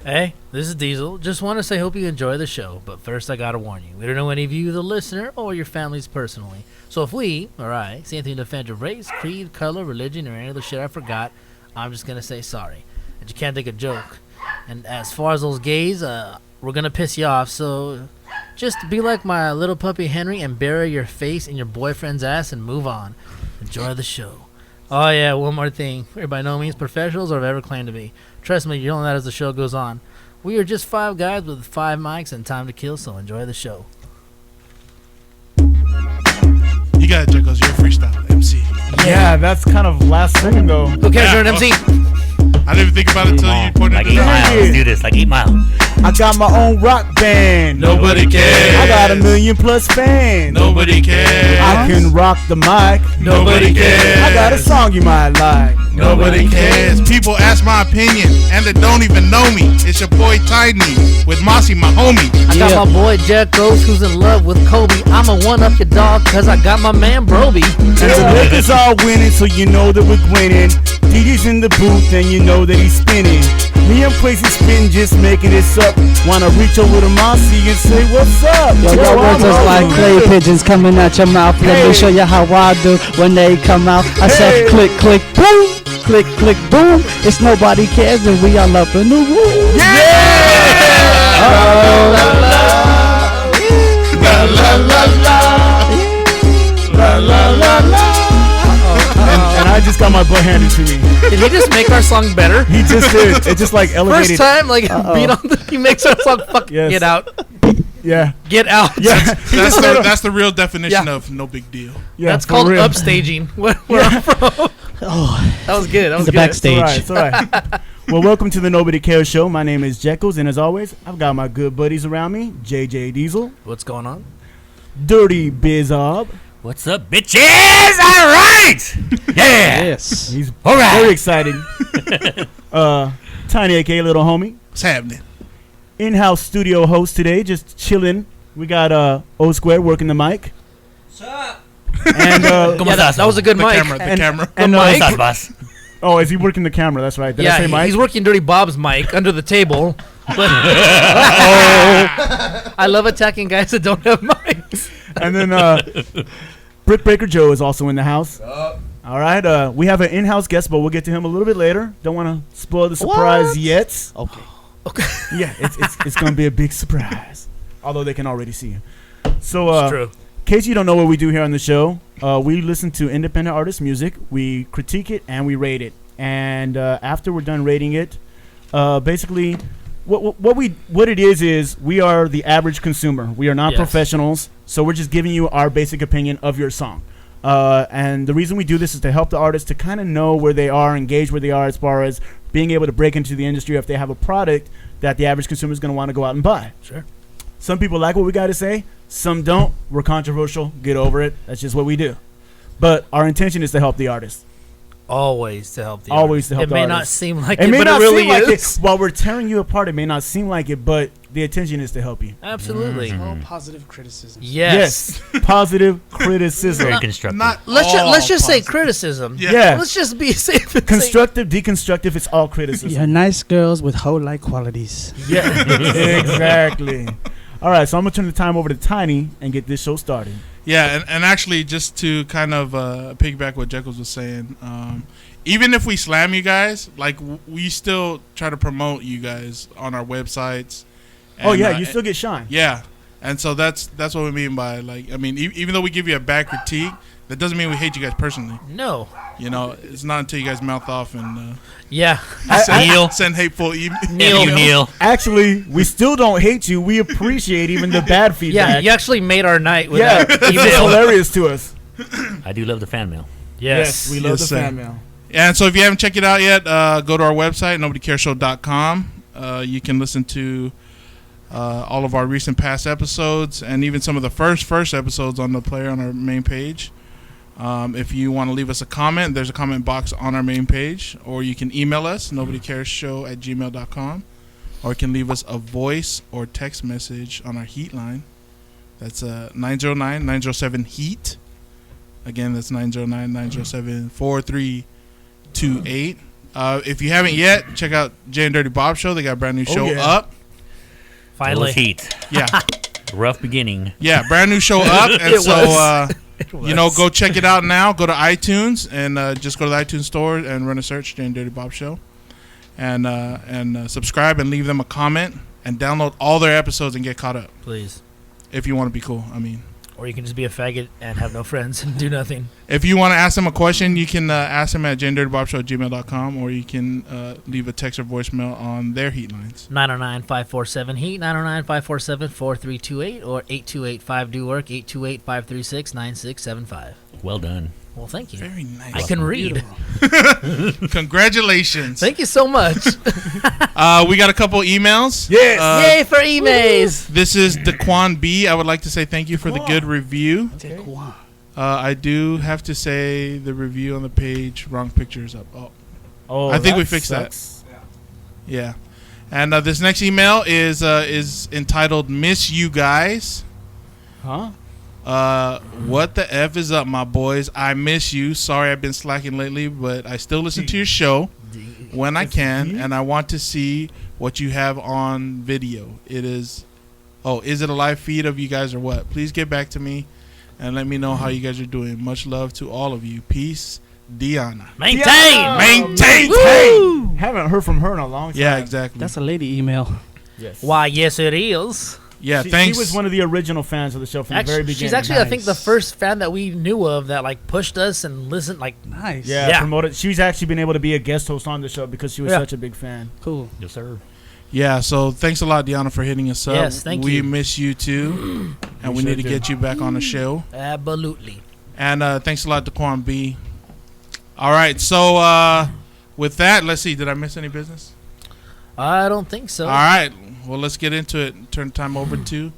Hey, this is Diesel. Just want to say hope you enjoy the show, but first I gotta warn you. We don't know any of you, the listener, or your families personally. So if we, or I, say anything to offend your race, creed, color, religion, or any other shit I forgot, I'm just gonna say sorry. And you can't take a joke. And as far as those gays, we're gonna piss you off, so just be like my little puppy Henry and bury your face in your boyfriend's ass and move on. Enjoy the show. Oh yeah, one more thing. We're by no means professionals or have ever claimed to be. Trust me, you'll know that as the show goes on. We are just 5 guys with 5 mics and time to kill, so enjoy the show. You got it, Jekos. You're a freestyle MC. Yeah, that's kind of last second though. Who cares, you're an MC? I didn't even think about it until you pointed like it 8 out. miles. Let's do this, like 8 miles. I got my own rock band. Nobody cares. I got 1,000,000+ fans. Nobody cares. I can rock the mic. Nobody cares. I got a song you might like. Nobody cares. People ask my opinion and they don't even know me. It's your boy Tiny with Mossi, my homie. I got my boy Jekos who's in love with Kobe. I'ma one-up your dog cause I got my man Broby. And the Lakers are winning, so you know that we're winning. DD's in the booth and you know that he's spinning. Me and Crazy Spin just making this up. Wanna reach over to Mossi and say what's up? Yo, your words is like clay pigeons coming out your mouth. Let me show you how I do when they come out. I said click, click, boom. Click, click, boom. It's nobody cares and we all up in the room. Yeah! La la la la. La la la la. And I just got my butt handed to me. Did he just make our song better? He just did. It just like elevated. First time, like, beat on the, he makes our song fuck. Yes. Get out. Yeah. Get out. Yeah. That's the real definition of no big deal. Yeah, That's for called real. upstaging. Where I'm from. Oh, That was good. That was the good. backstage. It's all right. Well, welcome to the Nobody Cares Show. My name is Jekos, and as always, I've got my good buddies around me. JJ Diesel, What's going on? Dirty Bizob. What's up, bitches? All right. Yeah. yes. He's All right. very excited. Tiny, aka Little Homie. What's happening? In-house studio host today, just chilling. We got O Square working the mic. What's up? And Yeah, that was a good The mic. camera. The camera. and mic. What's up, boss? oh, is he working the camera? That's right. Did I Yeah, say mic? he's working Dirty Bob's mic under the table. But I love attacking guys that don't have mics. And then Brick Breaker Joe is also in the house. All right. We have an in-house guest, but we'll get to him a little bit later. Don't want to spoil the surprise What? yet. Okay. Yeah, it's going to be a big surprise. Although they can already see you. So, It's true. in case you don't know what we do here on the show, we listen to independent artist music. We critique it and we rate it. And after we're done rating it, basically, what it is we are the average consumer. We are not Yes. professionals, so we're just giving you our basic opinion of your song. And the reason we do this is to help the artists to kind of know where they are, engage where they are as far as being able to break into the industry if they have a product that the average consumer is going to want to go out and buy. Sure. Some people like what we got to say. Some don't. We're controversial. Get over it. That's just what we do. But our intention is to help the artist. Always to help the Always artist. to help It the may artist. not seem like It it, may but not it really seem like is. it. While we're tearing you apart, it may not seem like it, but the intention is to help you. Absolutely. All positive criticism. Yes. Positive criticism. Very constructive. Not Let's just say positive. criticism. Yeah. Let's just be safe and say Constructive, deconstructive, it's all criticism. You're nice girls with hoe-like qualities. Yeah, exactly. All right, so I'm going to turn the time over to Tiny and get this show started. Yeah, and actually, just to kind of piggyback what Jekos was saying, even if we slam you guys, like we still try to promote you guys on our websites. Oh, And, yeah, you still get shine. Yeah, and so that's what we mean by, like, I mean, even though we give you a bad critique, that doesn't mean we hate you guys personally. no. You know, it's not until you guys mouth off and Yeah. send hateful emails. Neil. Actually, we still don't hate you. We appreciate even the bad Yeah, feedback. you actually made our night with Yeah, that it's email. hilarious to us. I do love the fan mail. Yes. we love Yes, the sir. fan mail. And so if you haven't checked it out yet, go to our website, nobodycareshow.com. You can listen to all of our recent past episodes and even some of the first episodes on the player on our main page. If you want to leave us a comment, there's a comment box on our main page, or you can email us, nobodycareshow@gmail.com, or you can leave us a voice or text message on our heat line. That's 909-907-HEAT. Again, that's 909-907-4328. If you haven't yet, check out Jay and Dirty Bob Show. They got a brand new show yeah. up. Finally. Heat. Yeah. Rough beginning. Yeah, brand new show up. And It so, was. go check it out now. Go to iTunes and just go to the iTunes store and run a search, Jay and Dirty Bob Show. And subscribe and leave them a comment and download all their episodes and get caught up. Please. If you want to be cool, I mean. Or you can just be a faggot and have no friends and do nothing. If you want to ask them a question, you can ask them at jayanddirtybobshow@gmail.com, or you can leave a text or voicemail on their heat lines. 909-547-HEAT, 909-547-4328, or 828-5-DO-WORK, 828-536-9675. Well done. Well, thank you. Very nice. I can read. Congratulations. Thank you so much. We got a couple emails. Yes. Yay for emails. This is Daquan B. I would like to say thank you for the good review. I do have to say the review on the page, wrong picture is up. Oh, I think we fixed that. Yeah. And this next email is entitled "Miss You Guys." Huh? What the F is up, my boys? I miss you. Sorry I've been slacking lately, but I still listen to your show when I can, and I want to see what you have on video. Is it a live feed of you guys or what? Please get back to me and let me know how you guys are doing. Much love to all of you. Peace, Deanna. Maintain. Woo! Haven't heard from her in a long time. Yeah, exactly. That's a lady email. Yes. Why, yes, it is. Yeah, She thanks. was one of the original fans of the show from the very beginning. She's actually, I think, the first fan that we knew of that like pushed us and listened. Like, Nice. Yeah, promoted. She's actually been able to be a guest host on the show because she was Yeah. such a big fan. Cool. Yes, sir. Yeah, so thanks a lot, Deanna, for hitting us up. Yes, thank we you. miss you too, and we sure need to do. get you back on the show. absolutely. And thanks a lot, Daquan B. All right, so with that, let's see. Did I miss any business? I don't think so. All right, well, let's get into it. Turn time over to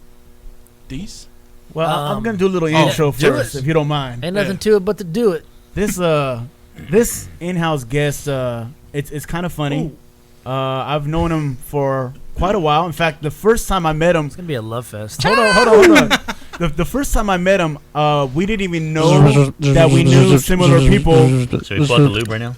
Dees. Well, I'm Um, gonna do a little oh, intro do first, it. if you don't mind. Ain't nothing to it but to do it. This in-house guest, it's kind of funny. I've known him for quite a while. In fact, the first time I met him, It's gonna be a love fest. hold on. The first time I met him, we didn't even know that we knew similar people. So we pull out the lube right now?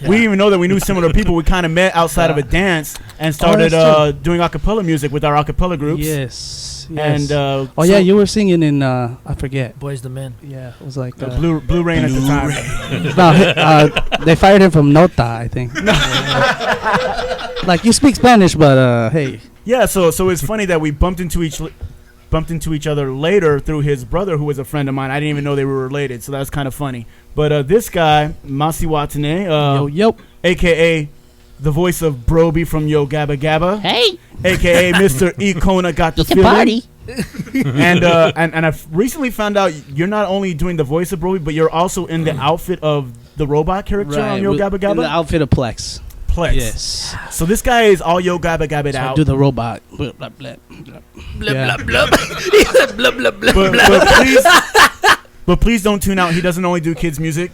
We didn't even know that we knew similar people. We kind of met outside of a dance and started that's doing acapella music with our acapella groups. Yes. And yeah, you were singing in I forget. Boys the Men. Yeah, it was like Blue Rain at the time. no, they fired him from Nota, I think. Like, you speak Spanish, but hey. Yeah, so it's funny that we bumped into each other later through his brother, who was a friend of mine. I didn't even know they were related, so that's kind of funny. But this guy, Mossi Watene, Yo. a.k.a. the voice of Broby from Yo Gabba Gabba, Hey. a.k.a. Mr. Econa got the feeling. Party. And I've recently found out you're not only doing the voice of Broby, but you're also in the outfit of the robot character on Yo Gabba In the Gabba. outfit of Plex. Plex. Yes. So this guy is all Yo Gabba Gabba So I out. do the robot. Blah, blah, blah, blah. Blah, Yeah. blah, blah. He said blah, blah, blah, but, blah. but please don't tune out. He doesn't only do kids music.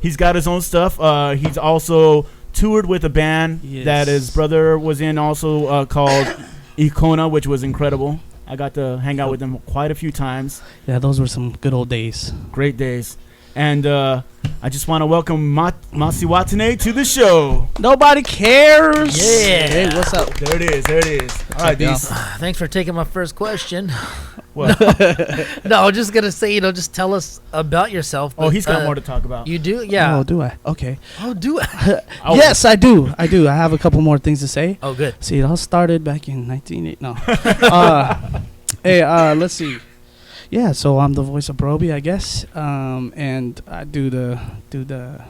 He's got his own stuff. He's also toured with a band Yes. that his brother was in, also called Icona, which was incredible. I got to hang out with them quite a few times. Yeah, those were some good old days. Great days. And I just want to welcome Mossi Watene to the show. Nobody cares. Yeah. Hey, what's up? There it is. All right, y'all? Dees. Thanks for taking my first question. What? No, I'm just gonna say, just tell us about yourself. Oh, he's got more to talk about. You do? Yeah. Oh, do I? Okay. Oh, do it. Oh. Yes, I do. I have a couple more things to say. Oh, good. See, it all started back in 1980. No. Let's see. Yeah, so I'm the voice of Broby, I guess. And I do the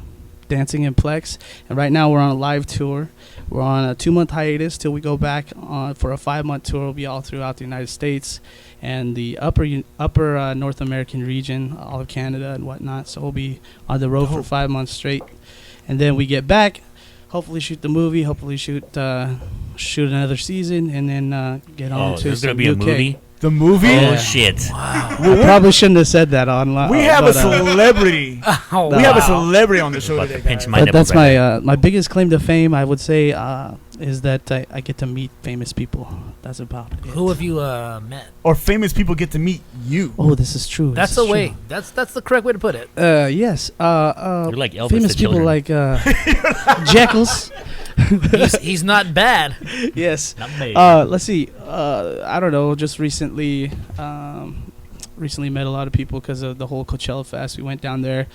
dancing in Plex. And right now we're on a live tour. We're on a 2-month hiatus till we go back on for a 5-month tour. We'll be all throughout the United States and the upper North American region, all of Canada and whatnot. So we'll be on the road for 5 months straight. And then we get back, hopefully shoot the movie, hopefully shoot another season, and then get on Oh, to there's going some to be a UK. movie? The movie? Oh, Yeah. shit. I probably shouldn't have said that online. We have a celebrity. Oh, we have a wow. celebrity on the show About today, to pinch guys. my But nipple that's right my biggest claim to fame. I would say is that I get to meet famous people. That's about it. Who have you met? Or famous people get to meet you. Oh, this is true. That's the way. That's the correct way to put it. Yes. You're like Elvis Famous to people children. like Jekyll's. He's not bad. Yes. Not me. Let's see. I don't know. Just recently met a lot of people because of the whole Coachella Fest. We went down there,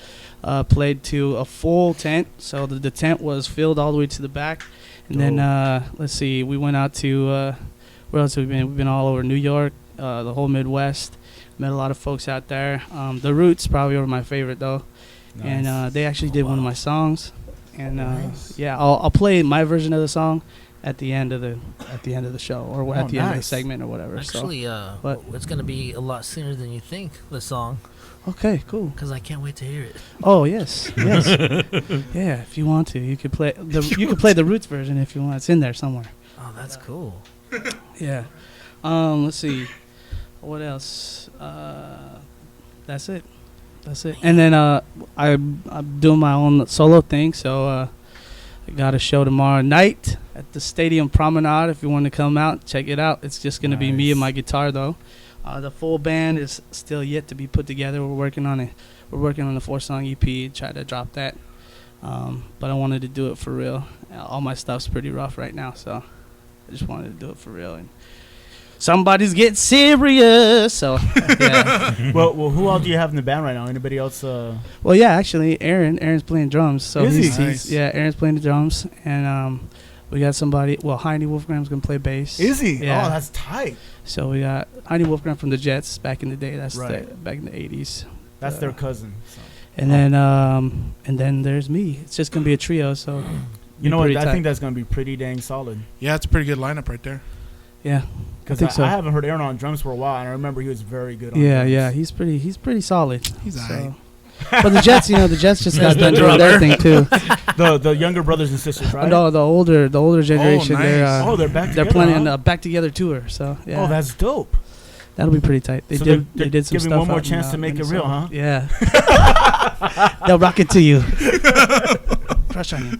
played to a full tent. So the tent was filled all the way to the back. And then let's see. We went out to where else have we been? We've been all over New York, the whole Midwest. Met a lot of folks out there. The Roots probably were my favorite though, Nice. and they actually did one of my songs. And yeah, I'll play my version of the song at the end of the show or at the end of the nice. segment or whatever. Actually, But- it's gonna be a lot sooner than you think. The song, So okay, cool. because I can't wait to hear it. Oh yes, yes. Yeah, if you want to, you could play the Roots version if you want. It's in there somewhere. Oh, that's cool. Yeah. Let's see. What else? That's it. And then I'm doing my own solo thing. So I got a show tomorrow night at the Stadium Promenade. If you want to come out, check it out. It's just gonna be me and my guitar though. The full band is still yet to be put together. We're working on it. We're working on a 4-song EP. Try to drop that. But I wanted to do it for real. All my stuff's pretty rough right now, so I just wanted to do it for real. And somebody's getting serious. So yeah. well, who all do you have in the band right now? Anybody else? Well, yeah, actually, Aaron's playing drums. So Is he? he's yeah, Aaron's playing the drums, and we got somebody. Well, Heine Wolfgram's gonna play bass. Is he? Yeah. Oh, that's tight. So we got Heine Wolfgram from the Jets back in the day. That's Right. back in the '80s. That's their cousin. So. And then there's me. It's just gonna be a trio. So You know what? pretty I tight. think that's gonna be pretty dang solid. Yeah, it's a pretty good lineup right there. yeah, Because think so. I haven't heard Aaron on drums for a while, and I remember he was very good on yeah, drums. yeah. He's pretty solid. He's alright. But the Jets, the Jets just got the done doing their thing too. The younger brothers and sisters, right? No, the older generation. nice. They're They're back they're together. planning huh? a back together tour. So yeah. Oh, that's dope. That'll be pretty tight. They So did they're some giving stuff. one more out in, chance to make it real, huh? Yeah. They'll rock it to you. Crush on you.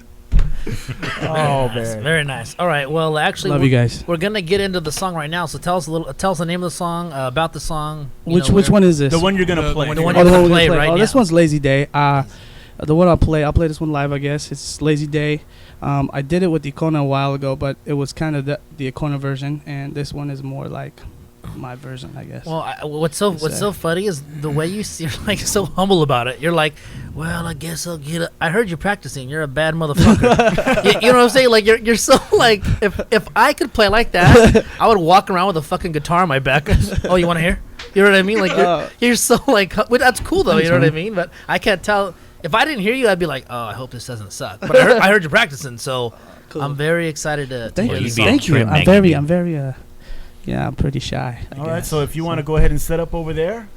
Oh, Nice, man. very nice. All right. Well, actually, Love you guys. we're gonna get into the song right now. So tell us the name of the song, about the song. Which one is this? The one you're gonna The play. one The one Oh, you're the gonna one we're play gonna play. right Oh, this now. one's Lazy Day. The one I'll play this one live, I guess. It's Lazy Day. I did it with the Icona a while ago, but it was kind of the Icona version, and this one is more like my version, I guess. Well, what's so funny is the way you're like so humble about it. You're like, well, I guess I'll get it. I heard you practicing. You're a bad motherfucker. you know what I'm saying? Like you're so like if I could play like that, I would walk around with a fucking guitar on my back. Oh, you want to hear? You know what I mean? Like you're so like well, that's cool though. You know what I mean? But I can't tell. If I didn't hear you, I'd be like, oh, I hope this doesn't suck. But I heard you practicing, so Cool. I'm very excited to Thank hear you. this be song. a Thank you. trim I'm very yeah, I'm pretty shy. I All right, guess. so if you want to go ahead and set up over there,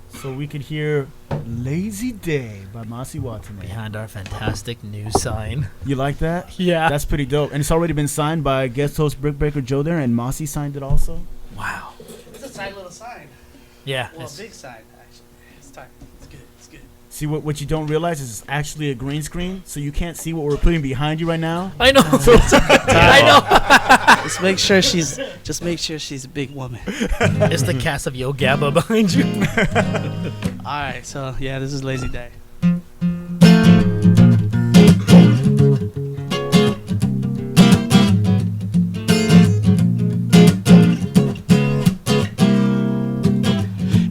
so we could hear "Lazy Day" by Mossi Watene. Behind our fantastic new sign. You like that? Yeah. That's pretty dope, and it's already been signed by guest host Brickbreaker Joe there, and Mossi signed it also. Wow. It's a tight little sign. Yeah. Well, it's- big sign actually. It's tight. It's good. It's good. See what you don't realize is it's actually a green screen, so you can't see what we're putting behind you right now. I know. I know. Just make sure she's a big woman. It's the cast of Yo Gabba behind you. All right, so yeah, this is Lazy Day.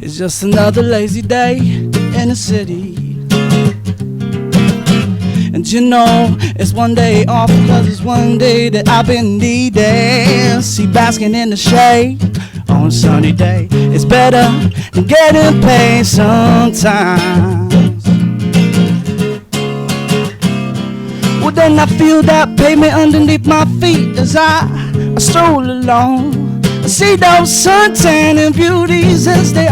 It's just another lazy day in the city. And you know, it's one day off because it's one day that I've been needing. See, basking in the shade on a sunny day, it's better than getting paid sometimes. Well, then I feel that pavement underneath my feet as I stroll along. I see those suntan beauties as they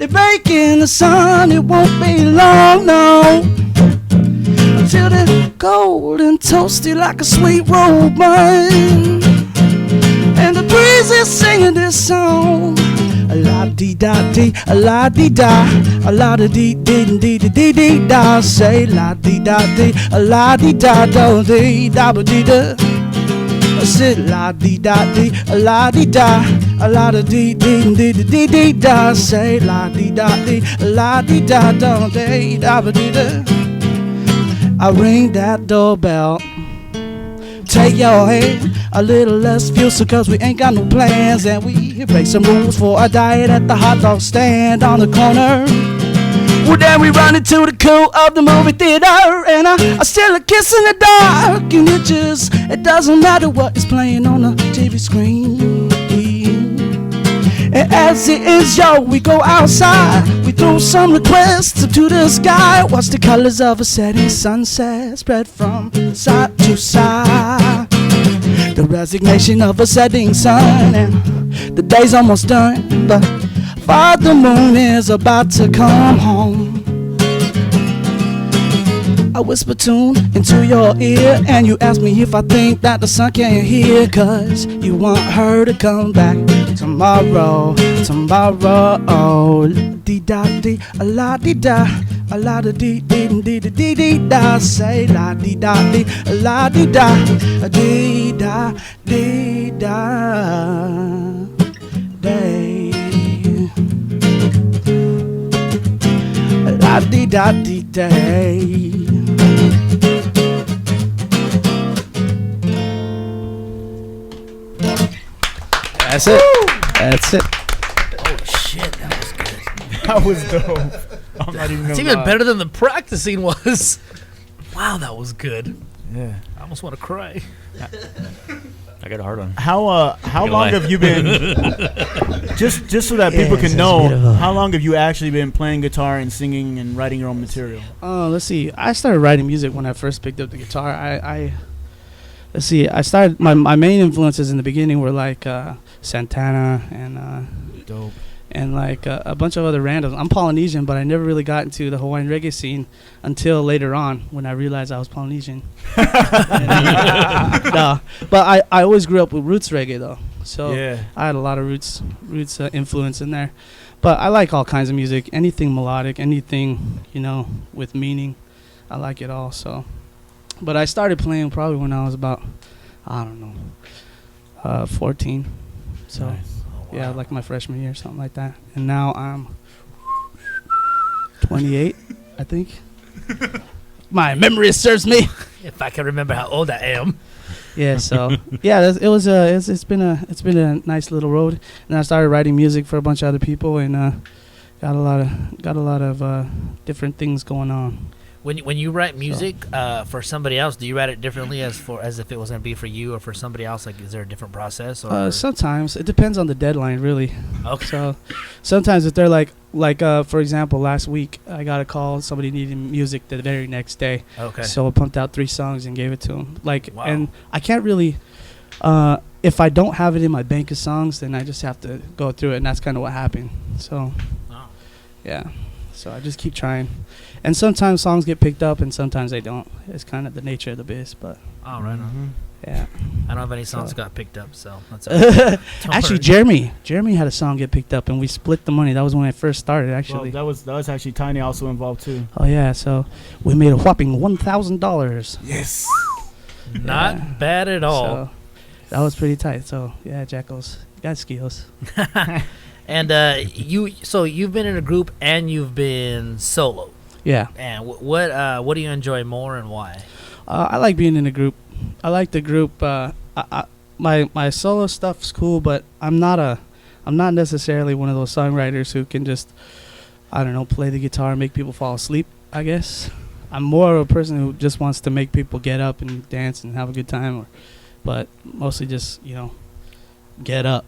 bake in the sun. It won't be long, no, until they're gold and toasty like a sweet roman. And the breeze is singing this song. A la dee da dee, a la dee da, a la da dee dee dee dee dee dee da. Say la dee da dee, a la dee da do dee da ba dee da. I said la dee da dee, la dee da, a la da dee dee dee dee dee da. Say la dee da dee, la dee da don't dee da ba dee da. I ring that doorbell. Take your hand, a little less fuel, so cause we ain't got no plans. And we break some rules for a diet at the hot dog stand on the corner. Well, then we run into the cool of the movie theater, and I still a kiss in the dark. And it doesn't matter what is playing on the TV screen. And as it is, yo, we go outside. We throw some requests to the sky. Watch the colors of a setting sunset spread from side to side. The resignation of a setting sun, and the day's almost done, but Father Moon is about to come home. I whisper tune into your ear, and you ask me if I think that the sun can't hear, cause you want her to come back tomorrow, tomorrow. Dee da dee, a la dee da, a la da dee dee dee dee dee dee da. Say la dee da dee, a la dee da, a dee da dee da day. La dee da dee day. That's it. That's it. Oh shit, that was good. That was dope. I'm not even gonna It's even lie. better than the practicing was. Wow, that was good. Yeah. I almost want to cry. I got a hard one. How Go long away. have you been just so that people Yes, can it's know, beautiful. how long have you actually been playing guitar and singing and writing your own material? Let's see. I started writing music when I first picked up the guitar. Let's see. I started my main influences in the beginning were like Santana Dope. and like a bunch of other randoms. I'm Polynesian, but I never really got into the Hawaiian reggae scene until later on when I realized I was Polynesian. No, but I always grew up with roots reggae though, so Yeah. I had a lot of roots influence in there. But I like all kinds of music, anything melodic, anything with meaning. I like it all. So, but I started playing probably when I was about 14. So. Nice. Yeah, like my freshman year, something like that. And now I'm 28, I think. My memory serves me. If I can remember how old I am. Yeah, so it's been a nice little road. And I started writing music for a bunch of other people, and got a lot of different things going on. When you write music for somebody else, do you write it differently as if it was going to be for you or for somebody else? Like, is there a different process? Or Sometimes it depends on the deadline, really. okay. So sometimes if they're like for example, last week I got a call, somebody needed music the very next day. Okay. So I pumped out 3 songs and gave it to them. Wow. And I can't really, if I don't have it in my bank of songs, then I just have to go through it, and that's kind of what happened. So, Oh. yeah. So I just keep trying. And sometimes songs get picked up, and sometimes they don't. It's kind of the nature of the biz, but Oh, right on. yeah. I don't have any songs So- got picked up, so that's all right. Don't Actually, worry. Jeremy had a song get picked up, and we split the money. That was when I first started, Well, actually. that was actually Tiny also involved too. Oh yeah, so we made a whopping $1,000. Yes. Not Yeah. bad at all. So that was pretty tight. So yeah, Jackals, you got skills. And you've been in a group and you've been solo. Yeah. And what do you enjoy more and why? I like being in a group. I like the group. My solo stuff's cool, but I'm not necessarily one of those songwriters who can just, I don't know, play the guitar and make people fall asleep, I guess. I'm more of a person who just wants to make people get up and dance and have a good time, but mostly just, get up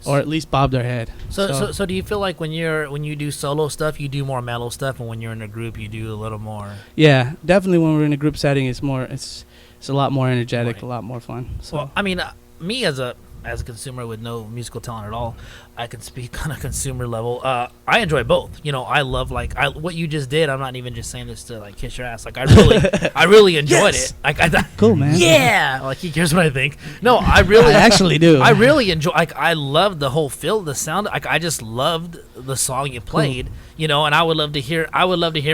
or at least bob their head. So do you feel like when you do solo stuff, you do more mellow stuff, and when you're in a group, you do a little more? Yeah, definitely when we're in a group setting, it's a lot more energetic, Right. a lot more fun. So Well, I mean, me as a as a consumer with no musical talent at all, I can speak on a consumer level. I enjoy both. You know, I love what you just did. I'm not even just saying this to like kiss your ass. Like I really enjoyed Yes. it. Like I thought, Cool, man. yeah. Like he cares what I think. No, I really I actually do. I really enjoy. Like I loved the whole feel, the sound. Like I just loved the song you played. You know, and I would love to hear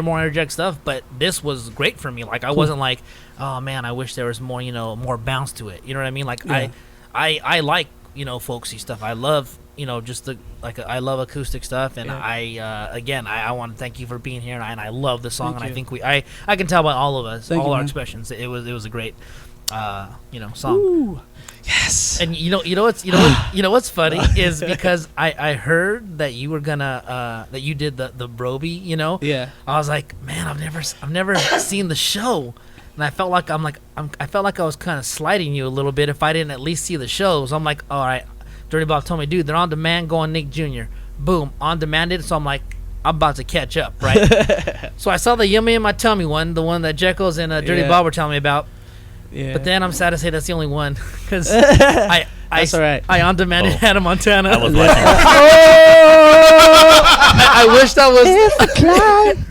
more interject stuff. But this was great for me. Like I wasn't like, oh man, I wish there was more. You know, more bounce to it. You know what I mean? Like Yeah. I like, you know, folksy stuff. I love, you know, just I love acoustic stuff, and Yeah. I want to thank you for being here, and I love the song, Thank and you. I think I can tell by all of us, Thank all you, our man. expressions, it was a great, you know, song. Ooh. Yes. And you know what's funny is because I heard that you were gonna that you did the Broby, you know. Yeah. I was like, man, I've never seen the show, and I felt like I felt like I was kind of slighting you a little bit if I didn't at least see the shows. I'm like, all right, Dirty Bob told me, dude, they're on demand. Go on Nick Jr. Boom, on demanded. So I'm like, I'm about to catch up, right? So I saw the Yummy in My Tummy one, the one that Jekyll's and Dirty Yeah. Bob were telling me about. Yeah. But then I'm sad to say that's the only one because That's all right. I on demanded Hannah Montana. I was watching. I wish that was.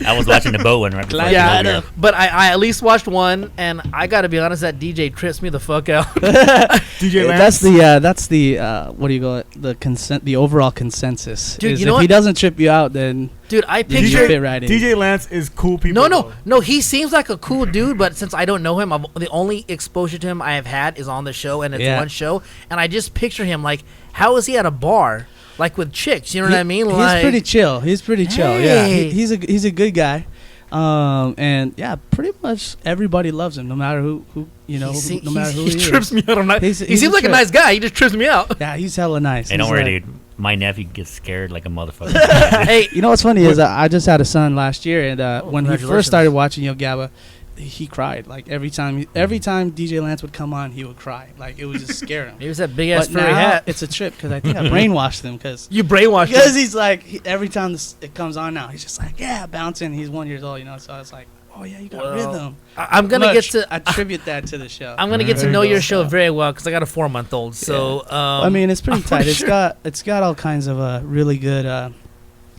I was watching the boat one right before I Yeah, came over here. but I at least watched one, and I gotta be honest, that DJ trips me the fuck out. DJ Lance. That's the what do you call it? The overall consensus. Dude, is you know if he what? doesn't trip you out, then Dude, I you picture. fit right in. DJ Lance is cool people. No. He seems like a cool dude, but since I don't know him, the only exposure to him I have had is on the show, and it's Yeah. one show, and I just picture him like, how is he at a bar, like with chicks? You know what I mean? He's Like, pretty chill. He's pretty chill. Yeah, Hey. he's a good guy. And yeah, pretty much everybody loves him, no matter who you know, no matter who he he trips is. me out. He He's seems a like a trip. nice guy. He just trips me out. Yeah, he's hella nice. Hey, don't He's worry, like- dude. My nephew gets scared like a motherfucker. Hey, You know what's funny is I just had a son last year, and when he congratulations. first started watching Yo Gabba, he cried. Like every time DJ Lance would come on, he would cry. Like it would just scare him. maybe it's that big ass But furry now hat. it's a trip because I think I brainwashed him because You brainwashed him. he's like every time it comes on now, he's just like bouncing. He's 1 year old, you know. So I was like, oh yeah, you got Well, rhythm. I'm gonna get to. I attribute that to the show. I'm gonna get to There know you your go. show very well because I got a 4-month-old. So I mean, it's pretty I'm tight. sure. It's got all kinds of really good.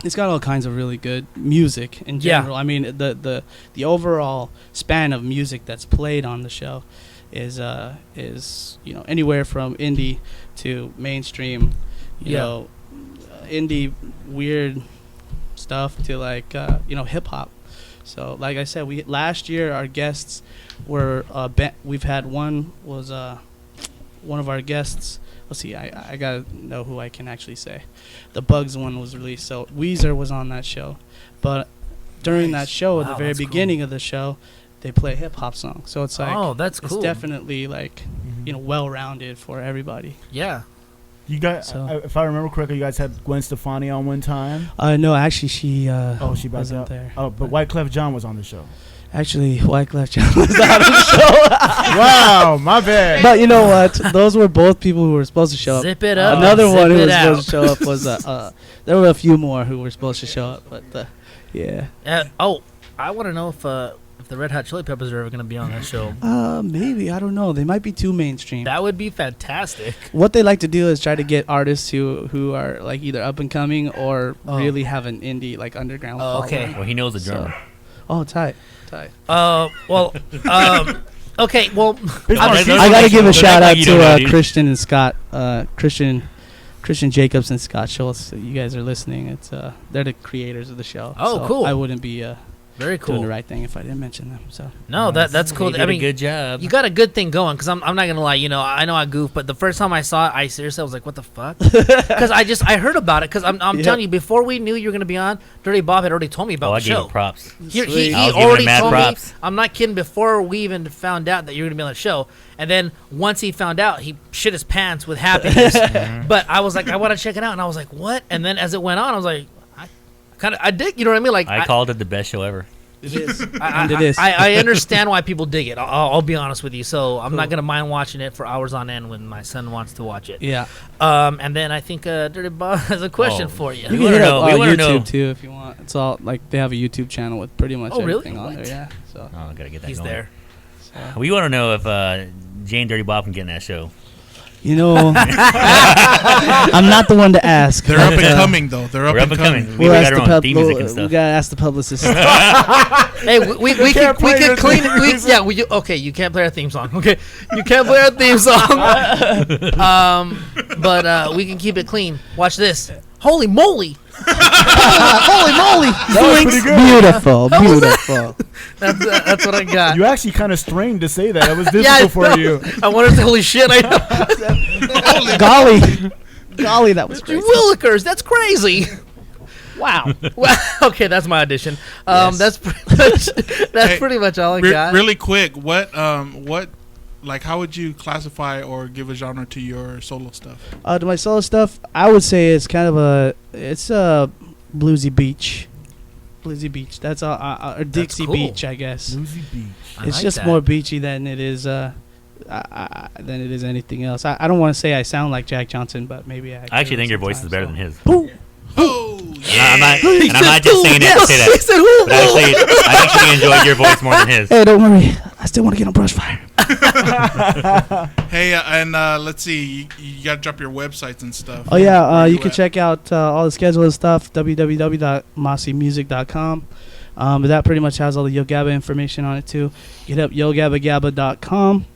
It's got all kinds of really good music in Yeah. general. I mean, the overall span of music that's played on the show is anywhere from indie to mainstream. You Yeah. know, indie weird stuff to like hip hop. So like I said, last year our guests were we've had one was one of our guests. Let's see, I gotta know who I can actually say. The Bugs one was released, so Weezer was on that show. But during that show, at the Wow, very that's cool. beginning of the show, they play hip hop songs. So it's like oh, that's cool. it's definitely like Mhm. well rounded for everybody. Yeah. You guys, So- if I remember correctly, you guys had Gwen Stefani on one time. No, actually she She backed wasn't out. there. Oh, but Wyclef Jean was on the show. Actually, Wyclef Jean was on the show. Wow, my bad. But you know what? Those were both people who were supposed to show up. Zip it up. Another zip one who it was out. supposed to show up was there were a few more who were supposed to show up, but yeah. I want to know if the Red Hot Chili Peppers are ever going to be on that show. Maybe, I don't know. They might be too mainstream. That would be fantastic. What they like to do is try to get artists who are like either up and coming or Oh. really have an indie like underground. Oh, okay. following. Well, he knows the So- drummer. Oh, tight. Well, okay. Well, Bismarck, I I gotta give a Don't shout act like out you don't know, to dude. Christian and Scott, Christian Jacobs and Scott Schultz. You guys are listening. It's they're the creators of the show. Oh, so cool. I wouldn't be very doing the cool. right thing if I didn't mention them. So No, that's He cool. did I a mean, good job. you got a good thing going because I'm not gonna lie. You know, I know I goof, but the first time I saw it, I seriously was like, "What the fuck?" Because I heard about it. Because I'm Yeah. telling you, before we knew you were gonna be on, Dirty Bob had already told me about I the gave show. him props. He Sweet. I was giving already him mad told props. me. I'm not kidding. Before we even found out that you were gonna be on the show, and then once he found out, he shit his pants with happiness. But I was like, I want to check it out, and I was like, what? And then as it went on, I was like, I dig. You know what I mean? Like I called it the best show ever. it is, I, and it is. I understand why people dig it. I'll be honest with you. So I'm not gonna mind watching it for hours on end when my son wants to watch it. Yeah, And then I think Dirty Bob has a question Oh. for you. you We can wanna hit know- up we wanna YouTube know. too if you want. It's all like they have a YouTube channel with pretty much Oh, really? everything on What? there. Yeah, so Oh, I gotta get that He's going. there. We want to know if Jane Dirty Bob can get in that show. You know, I'm not the one to ask. They're up and coming, though. They're up We're and coming. We got our own theme music and We stuff. gotta ask the publicist. Hey, we can't play can your clean theme it. Okay, you can't play our theme song. Okay, you can't play our theme song. But we can keep it clean. Watch this. Holy moly! Holy moly! That was pretty good. Beautiful. That's what I got. You actually kind of strained to say that. It was difficult for you. I wanted to say, holy shit! I know. Golly, that was crazy. Willikers, that's crazy. Wow. Well, okay, that's my audition. Yes. That's Hey, pretty much all I got. Really quick, what, like, how would you classify or give a genre to your solo stuff? To my solo stuff, I would say it's kind of a bluesy beach. Bluesy beach. That's or Dixie cool. Beach, I guess. Bluesy Beach. I It's like just that. more beachy than it is anything else. I don't want to say I sound like Jack Johnson, but maybe I I actually do think your voice is sometimes, better so. than his. Oh, I'm not, He and I'm said not just who? saying that to say He that. said who? But actually, I actually enjoyed your voice more than his. Hey, don't worry. I still want to get on brush fire. Hey, and let's see. You got to drop your websites and stuff. Oh yeah, Where you can at? check out all the schedule and stuff. www.mossimusic.com. But that pretty much has all the Yo Gabba information on it too. Get up yogabbagabba.com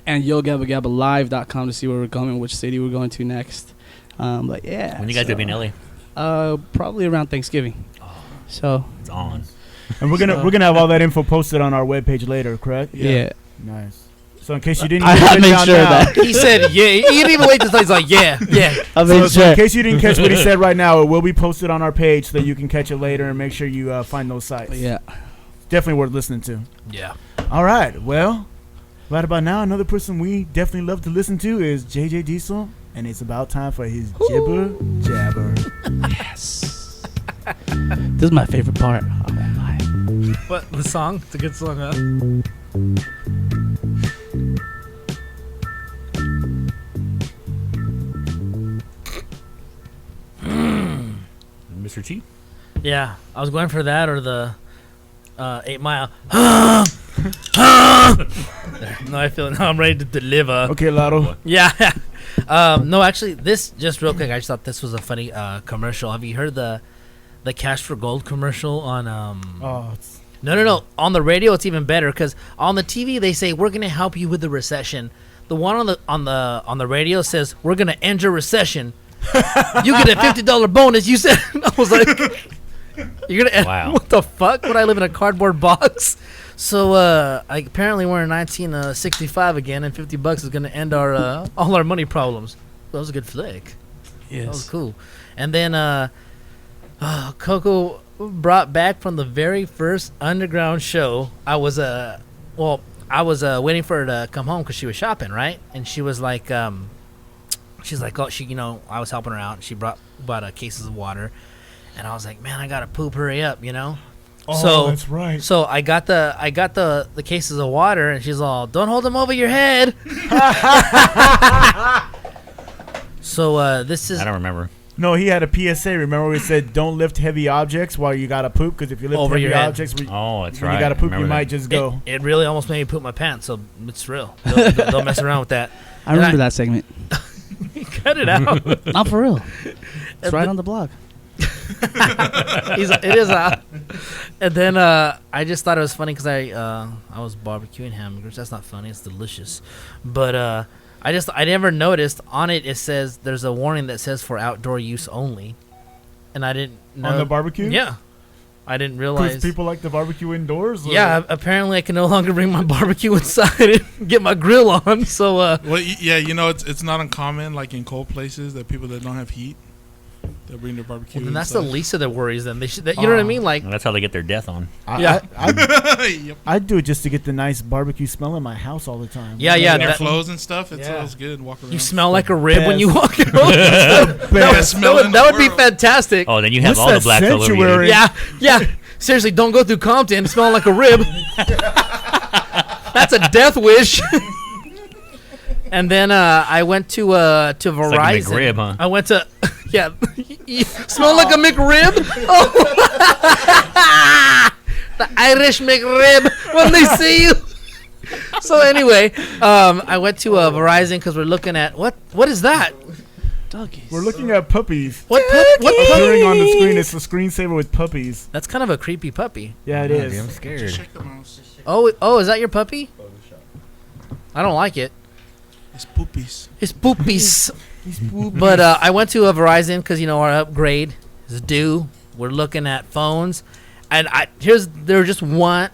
and yogabbagabbalive.com to see where we're going, which city we're going to next. But yeah, When you guys gonna be in LA? probably around Thanksgiving. So It's on. And we're gonna have all that info posted on our webpage later, correct? yeah. Nice. So in case you didn't I get it made down sure now, that He said, yeah. He didn't even wait till he's like, yeah. I So, made so in sure. case you didn't catch what he said right now, it will be posted on our page so that you can catch it later and make sure you find those sites. Yeah. Definitely worth listening to. Yeah. All right. Well, right about now, another person we definitely love to listen to is JJ Diesel, and it's about time for his jibber jabber. Yes. This is my favorite part. I won't lie. What, the song? It's a good song, huh? Mr. T? Yeah. I was going for that or the 8 Mile. No, I feel now I'm ready to deliver. Okay, Lotto. Yeah. No, actually, this just real quick. I just thought this was a funny commercial. Have you heard the Cash for Gold commercial on Oh, it's No. On the radio, it's even better because on the TV they say we're gonna help you with the recession. The one on the radio says we're gonna end your recession. You get a $50 bonus. You said I was like, you're gonna end, Wow. what the fuck? Would I live in a cardboard box? So apparently we're in 1965 again, and $50 is gonna end our all our money problems. That was a good flick. Yes. That was cool. And then Coco brought back from the very first underground show. I was waiting for her to come home because she was shopping, right? And she was like, she's like, oh, I was helping her out. And she brought cases of water, and I was like, man, I gotta poop. Hurry up, Oh, that's right. So I got the cases of water, and she's all, don't hold them over your head. So this is I don't remember. No, he had a PSA. Remember, we said don't lift heavy objects while you gotta poop, because if you lift Over heavy your head. objects, Oh, that's when right. you gotta poop, you Remember might that. just go. It really almost made me poop my pants, so it's real. They'll mess around with that. I remember that segment. Cut it out. Not for real. It's right on the blog. It is out. And then I just thought it was funny because I was barbecuing hamburgers. That's not funny. It's delicious. But I never noticed on it. It says there's a warning that says for outdoor use only, and I didn't know On the barbecue? Yeah, I didn't Because realize. people like to barbecue indoors? Or? Yeah, apparently I can no longer bring my barbecue inside and get my grill on. So Well, yeah, it's not uncommon, like in cold places, that people that don't have heat, they'll bring their barbecue. well, then that's the inside. least of their worries. Then they should. You know what I mean? Like, And that's how they get their death on. Yeah. Yep. I'd do it just to get the nice barbecue smell in my house all the time. Yeah, And yeah, their that- clothes and stuff. It Yeah. smells good. Walk around. you smell like a rib when you Best. walk around. Best smell in the That would be world. fantastic. Oh, then you have What's all the that blacks all over you. sanctuary? Yeah. Seriously, don't go through Compton smelling like a rib. That's a death wish. And then I went to Verizon. like a McRib, huh? I went to you smell like a McRib. Oh. The Irish McRib when they see you. So anyway, I went to Verizon because we're looking at what is that? Doggies. We're looking at puppies. What Appearing on the screen, it's a screensaver with puppies. That's kind of a creepy puppy. Yeah, it Oh, is. dude, I'm scared. Check the mouse. Oh, is that your puppy? I don't like it. It's poopies. It's poopies. But I went to a Verizon because our upgrade is due. We're looking at phones, and there was just one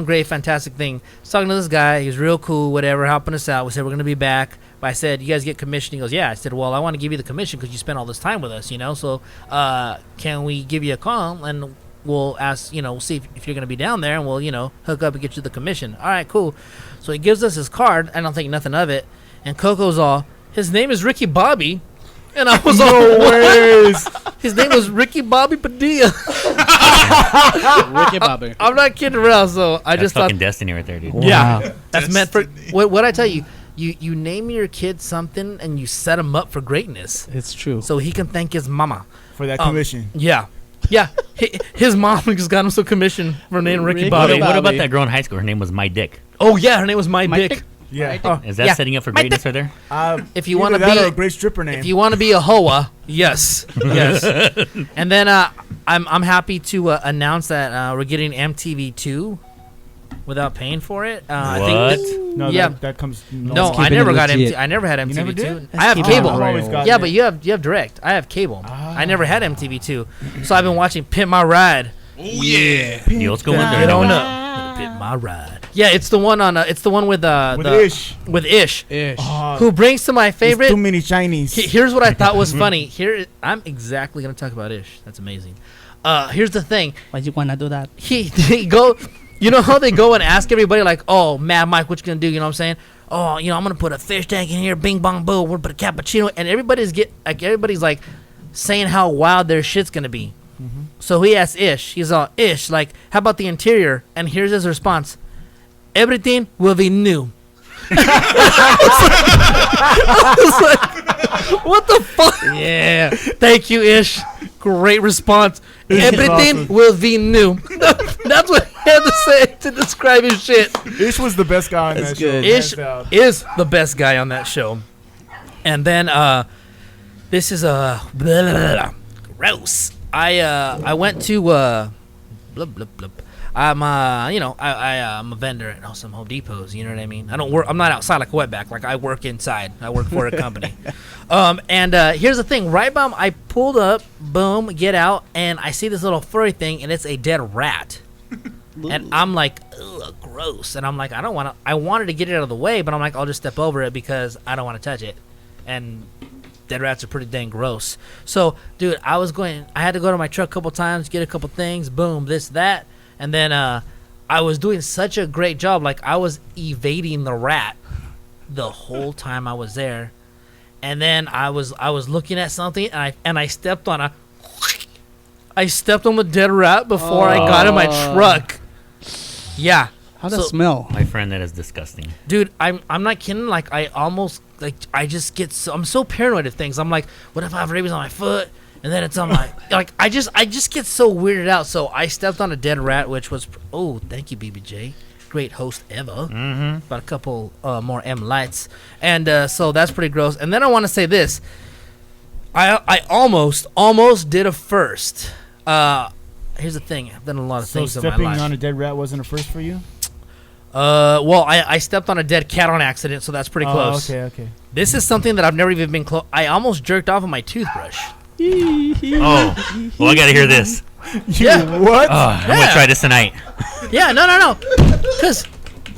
great fantastic thing. I was talking to this guy. He was real cool, whatever, helping us out. We said we're gonna be back. But I said, "You guys get commission?" He goes, "Yeah." I said, "Well, I want to give you the commission because you spent all this time with us, So can we give you a call and we'll ask, we'll see if you're gonna be down there, and we'll, hook up and get you the commission." All right, cool. So he gives us his card. I don't think nothing of it. And Coco's all, "His name is Ricky Bobby," and I was No ways. his name was Ricky Bobby Padilla. Ricky Bobby. I'm not kidding around. So I That's just thought, fucking destiny right there, dude. yeah, that's meant for. Destiny. What I tell you, you name your kid something and you set him up for greatness, It's true. so he can thank his mama. For that commission. Yeah. His mom just got him some commission for naming Ricky Ricky Bobby. What about Bobby. that girl in high school? Her name was My Dick. Oh yeah, her name was My My Dick. Dick. Yeah. Oh, Is that yeah. setting up for My greatness right there? If you Either want to that or a be, great stripper name. if you want to be a hoa, yes, yes. And then I'm happy to announce that we're getting MTV2 without paying for it. I think What? that, no, yeah. that comes. No, keeping I never it got legit. I never had You never MTV2. did? I have keeping it cable. I've always got Yeah, it. but you have direct. I have cable. I never had MTV2, so I've been watching Pimp My Ride. Oh yeah. The old school one? Get on up, Pimp My Ride. Yeah, it's the one on. It's the one with With Ish. With Ish, Ish. who brings to my It's favorite. too many shinies. Here's what I thought was funny. I'm exactly gonna talk about Ish. That's amazing. Here's the thing. Why you wanna do that? They go. You know how they go and ask everybody like, "Oh, Mad Mike, what you gonna do?" You know what I'm saying? "Oh, I'm gonna put a fish tank in here. Bing bong boom. We're gonna put a cappuccino." And everybody's like saying how wild their shit's gonna be. So he asked Ish. He's all, "Ish, like, how about the interior?" And here's his response: "Everything will be new." I was like, what the fuck? Yeah. Thank you, Ish. Great response. Ish is Everything awesome. will be new. That's what he had to say to describe his shit. Ish was the best guy on That's that good. show. Ish hands down. is the best guy on that show. And then this is gross. I went to blub blub blub. I'm I'm a vendor at some Home Depots. You know what I mean? I don't work. I'm not outside like a wetback. Like I work inside. I work for a company. And here's the thing. Right, bomb. I pulled up. Boom. Get out. And I see this little furry thing, and it's a dead rat. And I'm like, ugh, gross. And I'm like, I don't want to. I wanted to get it out of the way, but I'm like, I'll just step over it because I don't want to touch it. And dead rats are pretty dang gross. So, dude, I had to go to my truck a couple times, get a couple things. Boom, this, that. And then I was doing such a great job. Like, I was evading the rat the whole time I was there. And then I was looking at something, and I stepped on the dead rat before I got in my truck. Yeah. How'd that smell? My friend, that is disgusting. Dude, I'm not kidding. Like, I just get I'm so paranoid of things. I'm like, what if I have rabies on my foot? And then it's on my like I just get so weirded out. So I stepped on a dead rat, which was thank you, BBJ, great host ever. Mm-hmm. About a couple more M lights, and so that's pretty gross. And then I want to say this: I almost did a first. Here's the thing: I've done a lot of So things in my stepping life. on a dead rat wasn't a first for you? Well, I stepped on a dead cat on accident, so that's pretty close. Okay. This is something that I've never even been close. I almost jerked off on my toothbrush. Oh, well, I gotta hear this. Yeah. What? I'm gonna try this tonight. Yeah, no. Cause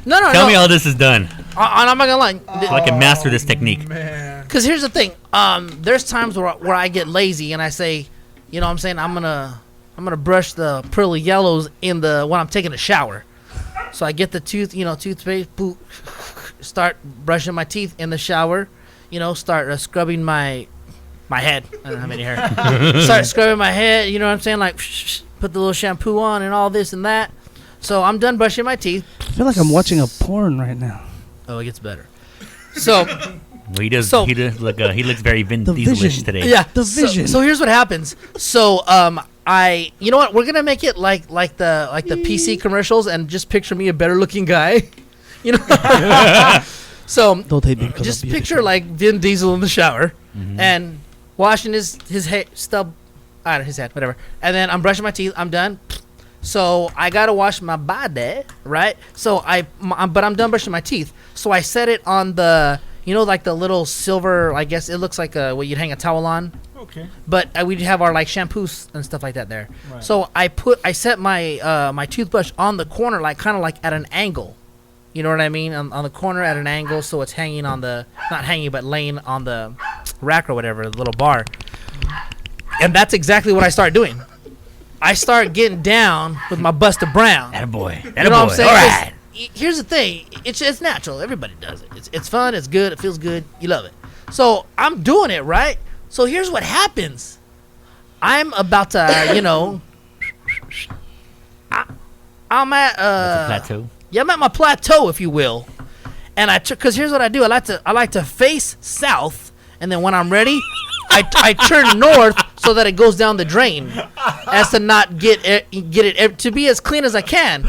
no. Tell me how this is done, I'm not gonna lie. so I can master this technique. Cause here's the thing. There's times where I get lazy and I say, you know what I'm saying, I'm gonna brush the pearly yellows when I'm taking a shower. So I get the toothpaste, boop, start brushing my teeth in the shower, start scrubbing my head. I don't have any hair. Start scrubbing my head, you know what I'm saying? Like, put the little shampoo on and all this and that. So I'm done brushing my teeth. I feel like I'm watching a porn right now. Oh, it gets better. So, Well, he does. So- he looks very Vin The Diesel-ish vision. today. yeah. The vision. So here's what happens. So, you know what? We're gonna make it like the PC commercials and just picture me a better looking guy. You know. So Don't take me 'cause just I'll be picture like Vin Diesel in the shower and washing his hair, stub out of his head, whatever. And then I'm brushing my teeth. I'm done. So I gotta wash my body, right? So but I'm done brushing my teeth. So I set it on the, like the little silver. I guess it looks like what you'd hang a towel on. Okay. But we'd have our like shampoos and stuff like that there. Right. So I set my my toothbrush on the corner, like kind of like at an angle. You know what I mean? On the corner at an angle, so it's hanging on the, not hanging, but laying on the rack or whatever, the little bar. And that's exactly what I start doing. I start getting down with my Buster Brown. Attaboy. You know what I'm saying? All right. Here's the thing. It's natural. Everybody does it. It's fun. It's good. It feels good. You love it. So I'm doing it, right? So here's what happens. I'm about to, I'm at Plateau. Yeah, I'm at my plateau, if you will. And because here's what I do. I like to face south, and then when I'm ready, I turn north so that it goes down the drain, as to not get it to be as clean as I can.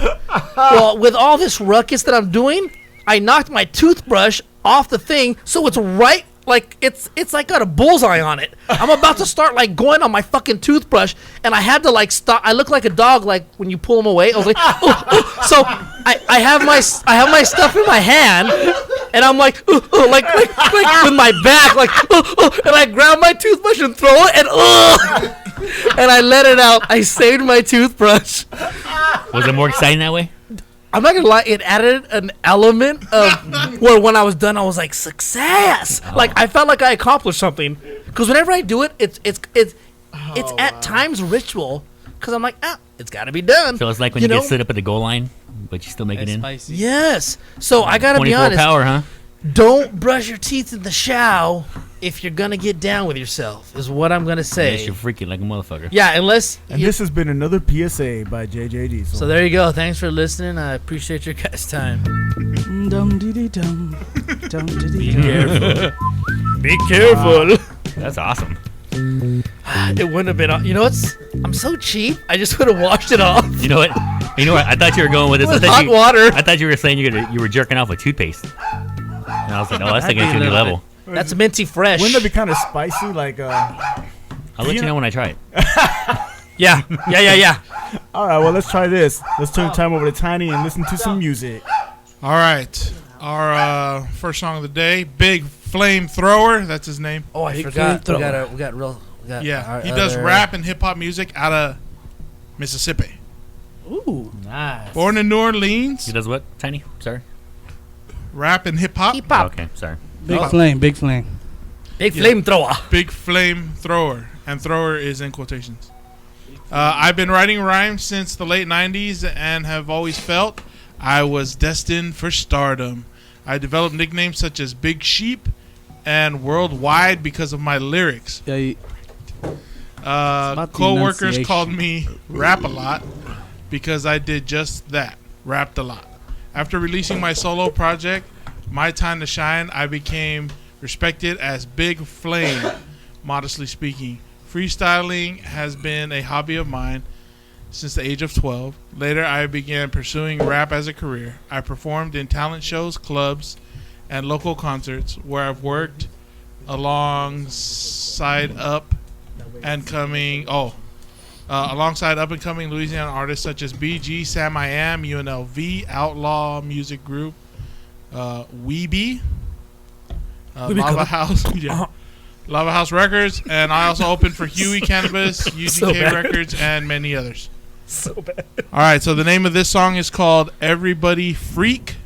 Well, with all this ruckus that I'm doing, I knocked my toothbrush off the thing, so it's right. Like it's like got a bullseye on it. I'm about to start like going on my fucking toothbrush, and I had to like stop. I look like a dog, like when you pull them away. I was like, oh. So I have my stuff in my hand, and I'm like like with my back, like and I grab my toothbrush and throw it, and I let it out. I saved my toothbrush. Was it more exciting that way? I'm not gonna lie, it added an element of where when I was done, I was like, success. Like I felt like I accomplished something. Because whenever I do it, it's at times ritual. Because I'm like, it's got to be done. So it's like when you get stood up at the goal line, but you still make it in. Spicy. Yes. So I gotta be 24 honest. power, huh? Don't brush your teeth in the shower if you're gonna get down with yourself. Is what I'm gonna say. Unless you're freaking like a motherfucker. Yeah, unless. And this has been another PSA by JJ Diesel. So there you go. Thanks for listening. I appreciate your guys' time. Dum dee dum. Dum dee Be dum. careful. Be careful. That's awesome. It wouldn't have been. I'm so cheap. I just would have washed it off. You know what? I thought you were going with this. With I thought hot water. I thought you were saying you were jerking off with toothpaste. And I was like, oh, that's taking it to a new level. That's minty fresh. Wouldn't that be kind of spicy? Like, I'll let you know when I try it. Yeah. all right, well, let's try this. Let's turn time over to Tiny and listen to some music. All right. Our first song of the day, Big Flamethrower. That's his name. Oh, I Big forgot. We flamethrower. got real. Yeah, he does rap and hip hop music out of Mississippi. Ooh, nice. Born in New Orleans, He does what? Tiny? Sorry. rap and hip hop. Hip hop. Okay, sorry. Big flame, big flame. Big Yeah. flamethrower. Big Flamethrower, and thrower is in quotations. I've been writing rhymes since the late 90s and have always felt I was destined for stardom. I developed nicknames such as Big Sheep and Worldwide because of my lyrics. Yeah, about the Co-workers enunciation. called me Rap a Lot because I did just that, rapped a lot. After releasing my solo project, My Time to Shine, I became respected as Big Flame, modestly speaking. Freestyling has been a hobby of mine since the age of 12. Later, I began pursuing rap as a career. I performed in talent shows, clubs, and local concerts where I've worked alongside up and coming Louisiana artists such as BG, Sam I Am, UNLV, Outlaw Music Group, Weeby, Lava House, Lava House Records, and I also opened for Huey Cannabis, UGK Records, and many others. So bad. All right, so the name of this song is called Everybody Freak,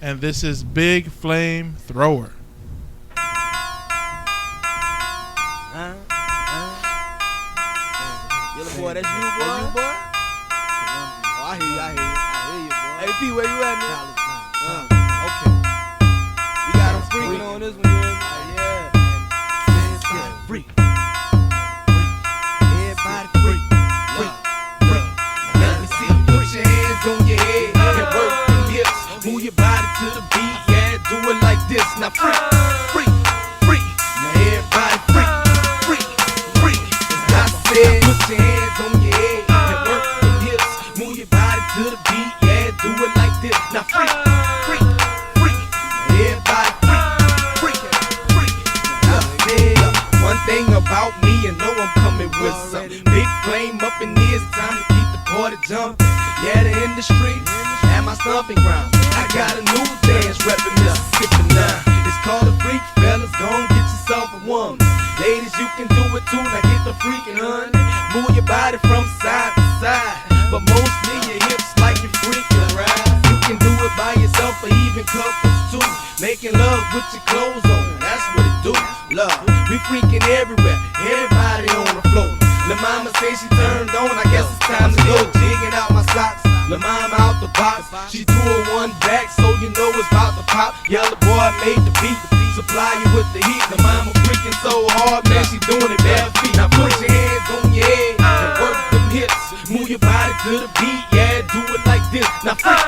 and this is Big Flame Thrower. Yellow boy, that's you, boy? Oh, I hear you, boy. Hey, P, where you at, man? Okay. You got him freaking on this one, yeah. Freak. Everybody freak. Let me see you put your hands on your head and work your hips. Move your body to the beat, yeah, do it like this. Now freak. Now everybody freak. As I said, put your hands on your head and work your hips. Move your body to the beat, yeah, do it like this. Now freak. One thing about me, you know I'm coming with some big flame up in here. It's time to keep the party jumping. Yeah, the industry and my stomping ground. I got a new dance reppin' Mississippi now. It's called a freak, fellas. Gon' get yourself a woman. Ladies, you can do it too. Now get the freakin', honey. Move your body from side to side, but mostly your hips like you're freaking, right? You can do it by yourself or even couples too. Making love with your clothes on, that's what it do. Love, we freaking everywhere, everybody on the floor. La mama say she turned on, I guess it's time to go. Jigging out my socks, la mama out the box. She threw her one back, so you know it's about to pop. Yellow boy made the beat, supply you with the heat. La mama freaking so hard, man, she doing it bare feet. Now put your hands on your head and work them hips. Move your body to the beat, yeah, do it like this. Now freak,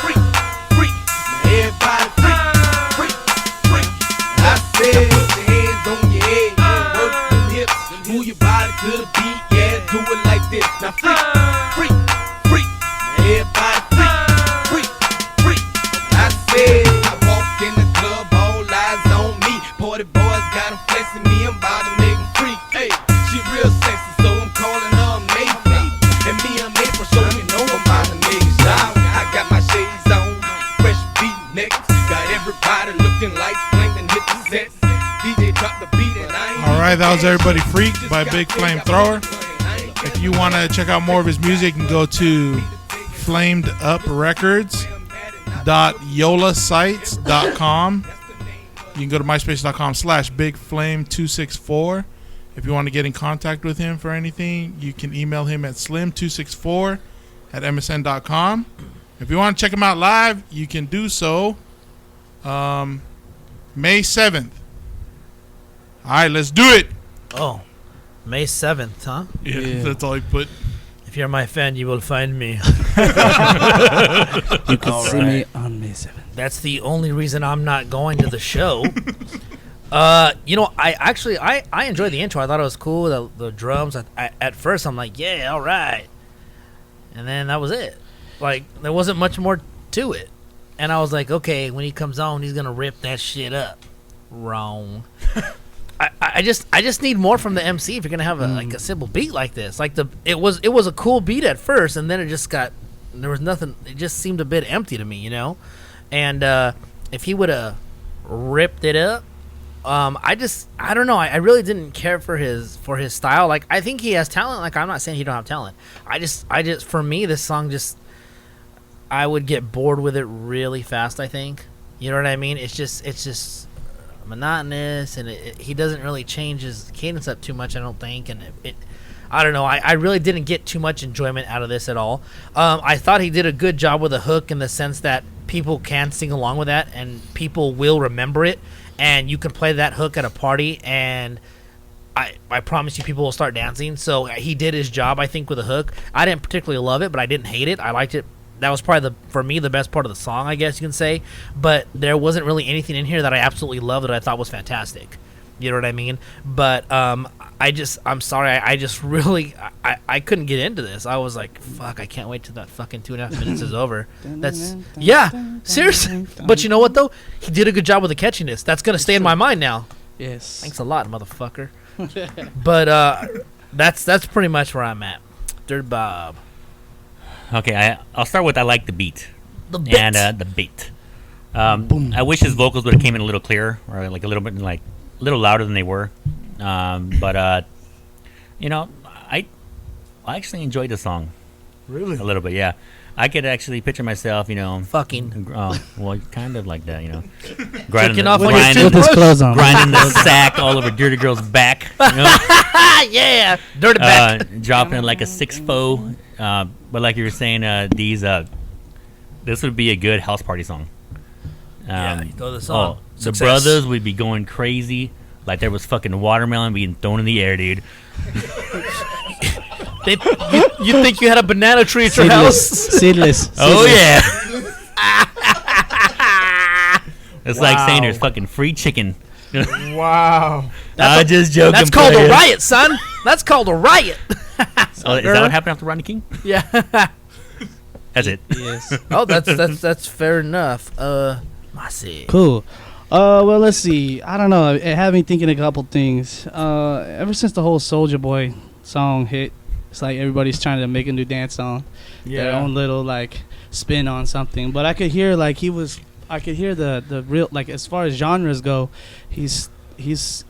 freak, freak. Now everybody freak, freak, freak. I said put your hands on your head and work them hips. Move your body to the beat, yeah, do it like this. Now freak, freak, freak. Now everybody freak, freak, freak. I said I walked in the club, all eyes on me. Party boys got 'em flexing me, I'm about to make 'em freak. Hey, she real sexy, so I'm calling her Mayflower. And me, I'm April, so you know I'm about to make it shout. I got my shades on, fresh beat next. Got everybody looking like Flame and hit the sets. DJ drop the beat and I ain't. All right, that was Everybody Freak by Big Flamethrower. If you want to check out more of his music, you can go to flameduprecords.yolasites.com. You can go to myspace.com/bigflame264. If you want to get in contact with him for anything, you can email him at slim264@msn.com. If you want to check him out live, you can do so May 7th. All right, let's do it. Oh, May 7th, huh? Yeah, that's all he put. If you're my fan, you will find me. You can see me on May 7th. That's the only reason I'm not going to the show. You know, I enjoyed the intro. I thought it was cool. The drums. At first, I'm like, yeah, all right. And then that was it. Like, there wasn't much more to it. And I was like, okay, when he comes on, he's gonna rip that shit up. Wrong. I just need more from the MC if you're gonna have a simple beat like this. Like it was a cool beat at first, and then it just there was nothing. It just seemed a bit empty to me, you know. And if he would have ripped it up, I don't know. I really didn't care for his style. Like, I think he has talent. Like, I'm not saying he don't have talent. I just for me, this song just, I would get bored with it really fast. I think, you know what I mean. It's just monotonous, and he doesn't really change his cadence up too much, I don't think. And I don't know. I really didn't get too much enjoyment out of this at all. I thought he did a good job with the hook in the sense that people can sing along with that, and people will remember it, and you can play that hook at a party, and I promise you people will start dancing. So he did his job, I think, with the hook. I didn't particularly love it, but I didn't hate it. I liked it. That was probably for me the best part of the song, I guess you can say. But there wasn't really anything in here that I absolutely loved that I thought was fantastic. You know what I mean? But I'm sorry. I just really I couldn't get into this. I was like, fuck, I can't wait till that fucking 2.5 minutes is over. Seriously. But you know what though? He did a good job with the catchiness. That's gonna stay in my mind now. Yes. Thanks a lot, motherfucker. But that's pretty much where I'm at. Dirt Bob. Okay, I'll start with I like the beat. The beat. And the beat. I wish his vocals would have came in a little clearer, or like a little bit like a little louder than they were. But you know, I actually enjoyed the song. Really? A little bit, yeah. I could actually picture myself, you know, Fucking. well, kind of like that, you know, Jerking off on your With his clothes on. grinding the sack all over Dirty Girl's back, you know? Yeah, dirty back. Dropping it like a 6-4. But like you were saying, this would be a good house party song. Yeah, you go the song. The Success. brothers would be going crazy, like there was fucking watermelon being thrown in the air, dude. You think you had a banana tree at your house? Seedless. Oh yeah. It's like saying there's fucking free chicken. Wow. I'm just joking. That's called a player. riot, son. That's called a riot. Oh, is that what happened after Rodney King? Yeah. That's it. Yes. Oh, that's fair enough. Mossi. Cool. Well, let's see. I don't know. It had me thinking a couple things. Ever since the whole Soulja Boy song hit, it's like everybody's trying to make a new dance song, their own little like spin on something. But I could hear like I could hear the real, like, as far as genres go, he's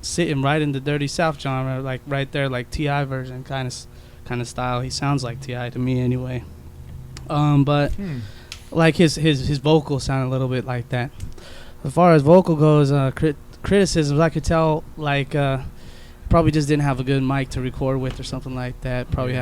sitting right in the Dirty South genre, like right there, like T.I. version kind of style. He sounds like T.I. to me anyway. But like his vocals sound a little bit like that. As far as vocal goes, criticisms, I could tell, like, probably just didn't have a good mic to record with or something like that. Probably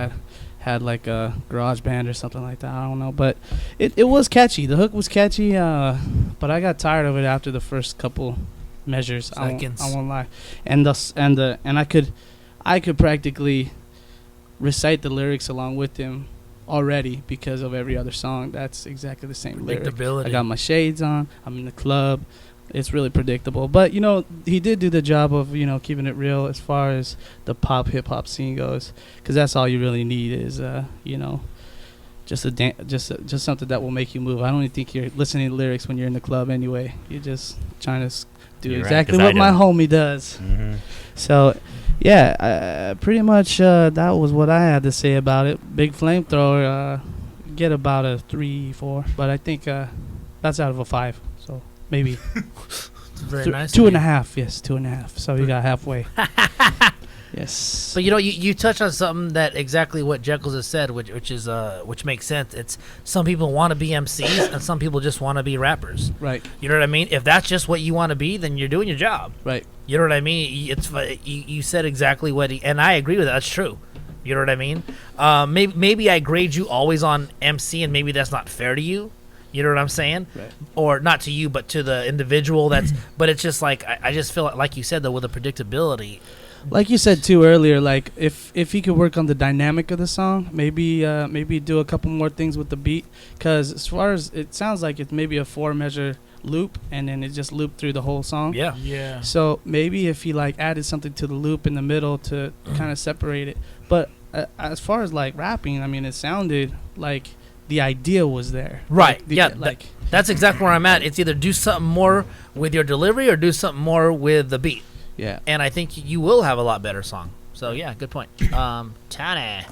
had like a garage band or something like that. I don't know, but it was catchy. The hook was catchy, but I got tired of it after the first couple measures. Seconds. I won't lie. And I could practically recite the lyrics along with him already because of every other song. That's exactly the same lyric. Predictability. I got my shades on. I'm in the club. It's really predictable. But, he did do the job of, keeping it real as far as the pop hip-hop scene goes. Because that's all you really need is, just just something that will make you move. I don't even think you're listening to lyrics when you're in the club anyway. You're just trying to do You're exactly right, 'cause what I my homie does. Mm-hmm. So, yeah, pretty much that was what I had to say about it. Big Flamethrower, get about a 3-4, but I think that's out of a 5. So maybe Very nice. 2.5. Yes, 2.5. So you got halfway. Yes. But you touch on something that exactly what Jekyll's has said, which makes sense. It's some people want to be MCs and some people just want to be rappers. Right. You know what I mean? If that's just what you want to be, then you're doing your job. Right. You know what I mean? You said exactly what and I agree with that. That's true. You know what I mean? Maybe I grade you always on MC, and maybe that's not fair to you. You know what I'm saying? Right. Or not to you, but to the individual. But it's just like I just feel like you said though, with the predictability. Like you said too earlier, like if he could work on the dynamic of the song, maybe do a couple more things with the beat. Because as far as it sounds like, it's maybe a 4-measure loop, and then it just looped through the whole song. Yeah. Yeah. So maybe if he like added something to the loop in the middle to kind of separate it. But as far as like rapping, I mean, it sounded like the idea was there. Right. Like, That's exactly where I'm at. It's either do something more with your delivery or do something more with the beat. yeah. And I think you will have a lot better song. So yeah, good point. Tane.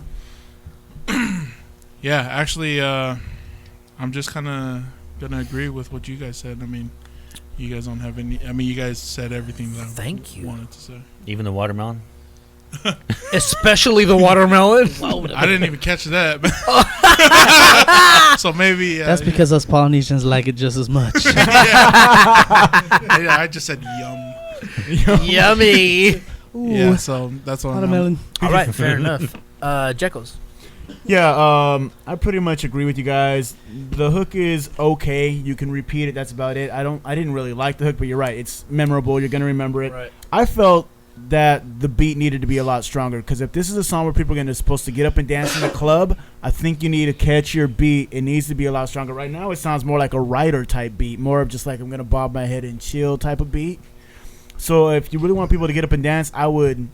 Yeah, actually, I'm just kind of gonna agree with what you guys said. I mean, you guys don't have any. I mean, you guys said everything that Thank I you. wanted to say. Even the watermelon. Especially the watermelon. I didn't even catch that. So maybe That's because us Polynesians like it just as much. yeah, I just said yum. Yummy. Yeah, so that's what I'm. Watermelon. All right, fair enough. Jekyll's. Yeah, I pretty much agree with you guys. The hook is okay. You can repeat it. That's about it. I didn't really like the hook, but you're right. It's memorable. You're gonna remember it. Right. I felt that the beat needed to be a lot stronger, because if this is a song where people are supposed to get up and dance in the club, I think you need to catch your beat. It needs to be a lot stronger. Right now, it sounds more like a writer type beat, more of just like I'm gonna bob my head and chill type of beat. So if you really want people to get up and dance, I would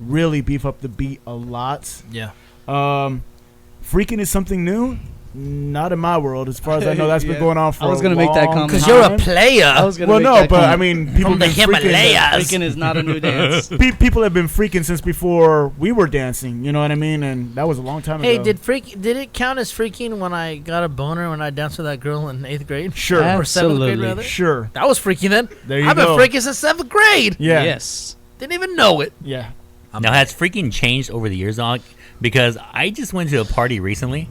really beef up the beat a lot. Yeah. Freaking is something new. Not in my world, as far as I know. That's been Yeah. going on for. I was a gonna make that long comment. Because time. you're a player. I was gonna Well, make no, that but I comment. mean, people From the have been freaking. Himalayas. Freaking is not a new dance. People have been freaking since before we were dancing. You know what I mean? And that was a long time Hey, ago. did it count as freaking when I got a boner when I danced with that girl in 8th grade? Sure. Or 7th grade, Absolutely. rather? Sure. That was freaking then. There you I've go. been freaking since 7th grade. Yeah. Yes. Didn't even know it. Yeah. Now, has freaking changed over the years, dog? Because I just went to a party recently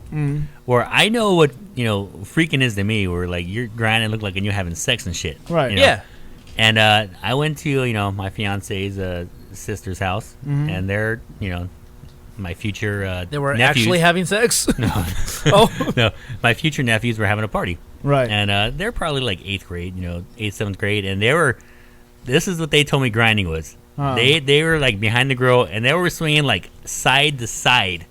where I know what, freaking is to me, where, like, you're grinding, look like, and you're having sex and shit. Right. you know? Yeah. And I went to, my fiance's sister's house, and they're, my future They were nephews. actually having sex. No. Oh. No, my future nephews were having a party. Right. And they're probably like 8th grade, 8th, 7th grade. And this is what they told me grinding was. Huh. They were like behind the grill, and they were swinging like side to side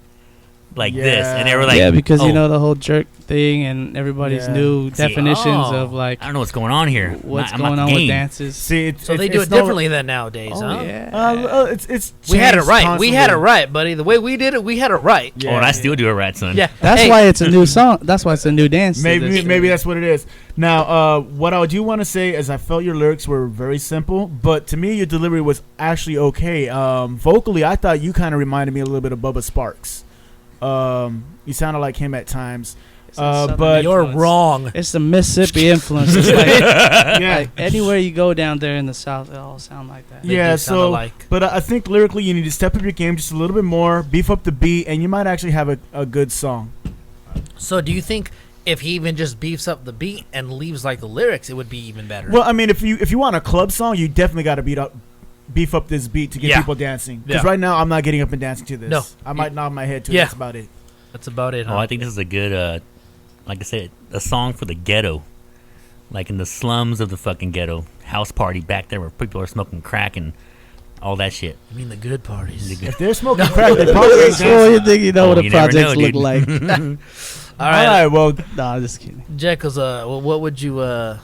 like this, and they were like, yeah, because oh, you know the whole jerk thing and everybody's Yeah. new See, definitions oh, of like I don't know what's going on here. what's I'm not going the on with game. dances. See, So they do it differently than nowadays, Oh huh? yeah. It's We had it changed right. We had it constantly. right, buddy. The way we did it, we had it right. Yeah. Oh, and I still do it right, son. Yeah. That's Hey, why it's a new song. That's why it's a new dance. to Maybe this maybe shit. that's what it is. Now, what I do want to say is I felt your lyrics were very simple, but to me your delivery was actually okay. Vocally, I thought you kind of reminded me a little bit of Bubba Sparks. You sounded like him at times. It's a Southern but You're influence. wrong. It's the Mississippi influence. It's like, yeah, like anywhere you go down there in the South, it all sound like that. They yeah. do sound So, alike. but I think lyrically you need to step up your game just a little bit more, beef up the beat, and you might actually have a good song. So do you think if he even just beefs up the beat and leaves like the lyrics, it would be even better? Well, I mean, if you want a club song, you definitely got to beef up this beat to get Yeah. people dancing. Because Yeah. right now I'm not getting up and dancing to this. No. I might nod my head to it. Yeah. That's about it. That's about it, huh? Oh, I think this is a good, like I said, a song for the ghetto. Like in the slums of the fucking ghetto. House party back there where people are smoking crack and all that shit. I mean the good parties. If they're smoking crack, they probably ain't So dancing. you think you know Oh, what the you never projects know, look dude. like? All All right, right, well, Nah, I'm just kidding. Jekyll's. Well, what would you vote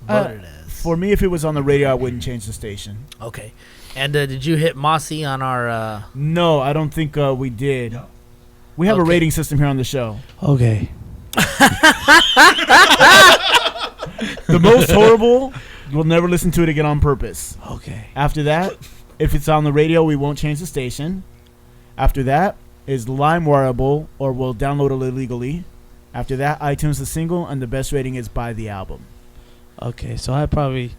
it as? for me, if it was on the radio, I wouldn't change the station. Okay. And did you hit Mossi on our? No, I don't think we did. We have a Okay. rating system here on the show. Okay. The most horrible, we'll never listen to it again on purpose. Okay. After that, if it's on the radio, we won't change the station. After that is LimeWireable, or we'll download it illegally. After that, iTunes the single, and the best rating is buy the album. Okay. So I probably,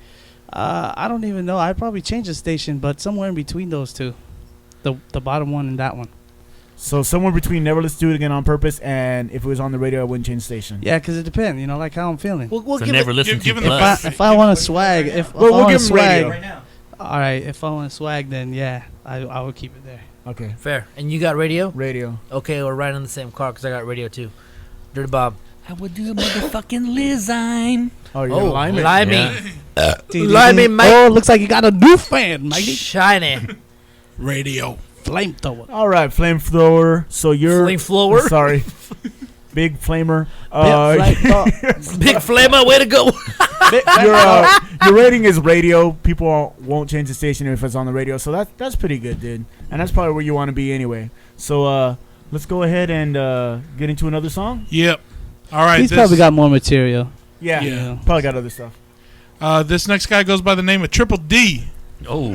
I don't even know. I probably change the station, but somewhere in between those two, the bottom one and that one. So somewhere between never listen to it again on purpose and if it was on the radio, I wouldn't change the station. Yeah, 'cause it depends. You know, like how I'm feeling. We'll So give never it, listen give to him the Plus. If I want to swag, if Well, I we'll want give to him swag, radio. all right. If I want to swag, then yeah, I would keep it there. Okay. fair. And you got radio? Radio. Okay, we're right in the same car because I got radio too. Dirty Bob. I would do a motherfucking Lizime. Oh, you're Oh, alignment. limey. Yeah. Limey, Mike. Oh, looks like you got a new fan, Mikey. Shiny. Radio. Flamethrower. All right, flamethrower. So you're Flamethrower? Sorry, big flamer. Big flammer, way to go. Your rating is radio. People won't change the station if it's on the radio. So that's pretty good, dude. And that's probably where you want to be anyway. So let's go ahead and get into another song. Yep. All right. He's probably got more material. Yeah, Yeah. probably got other stuff. This next guy goes by the name of Triple D. Oh,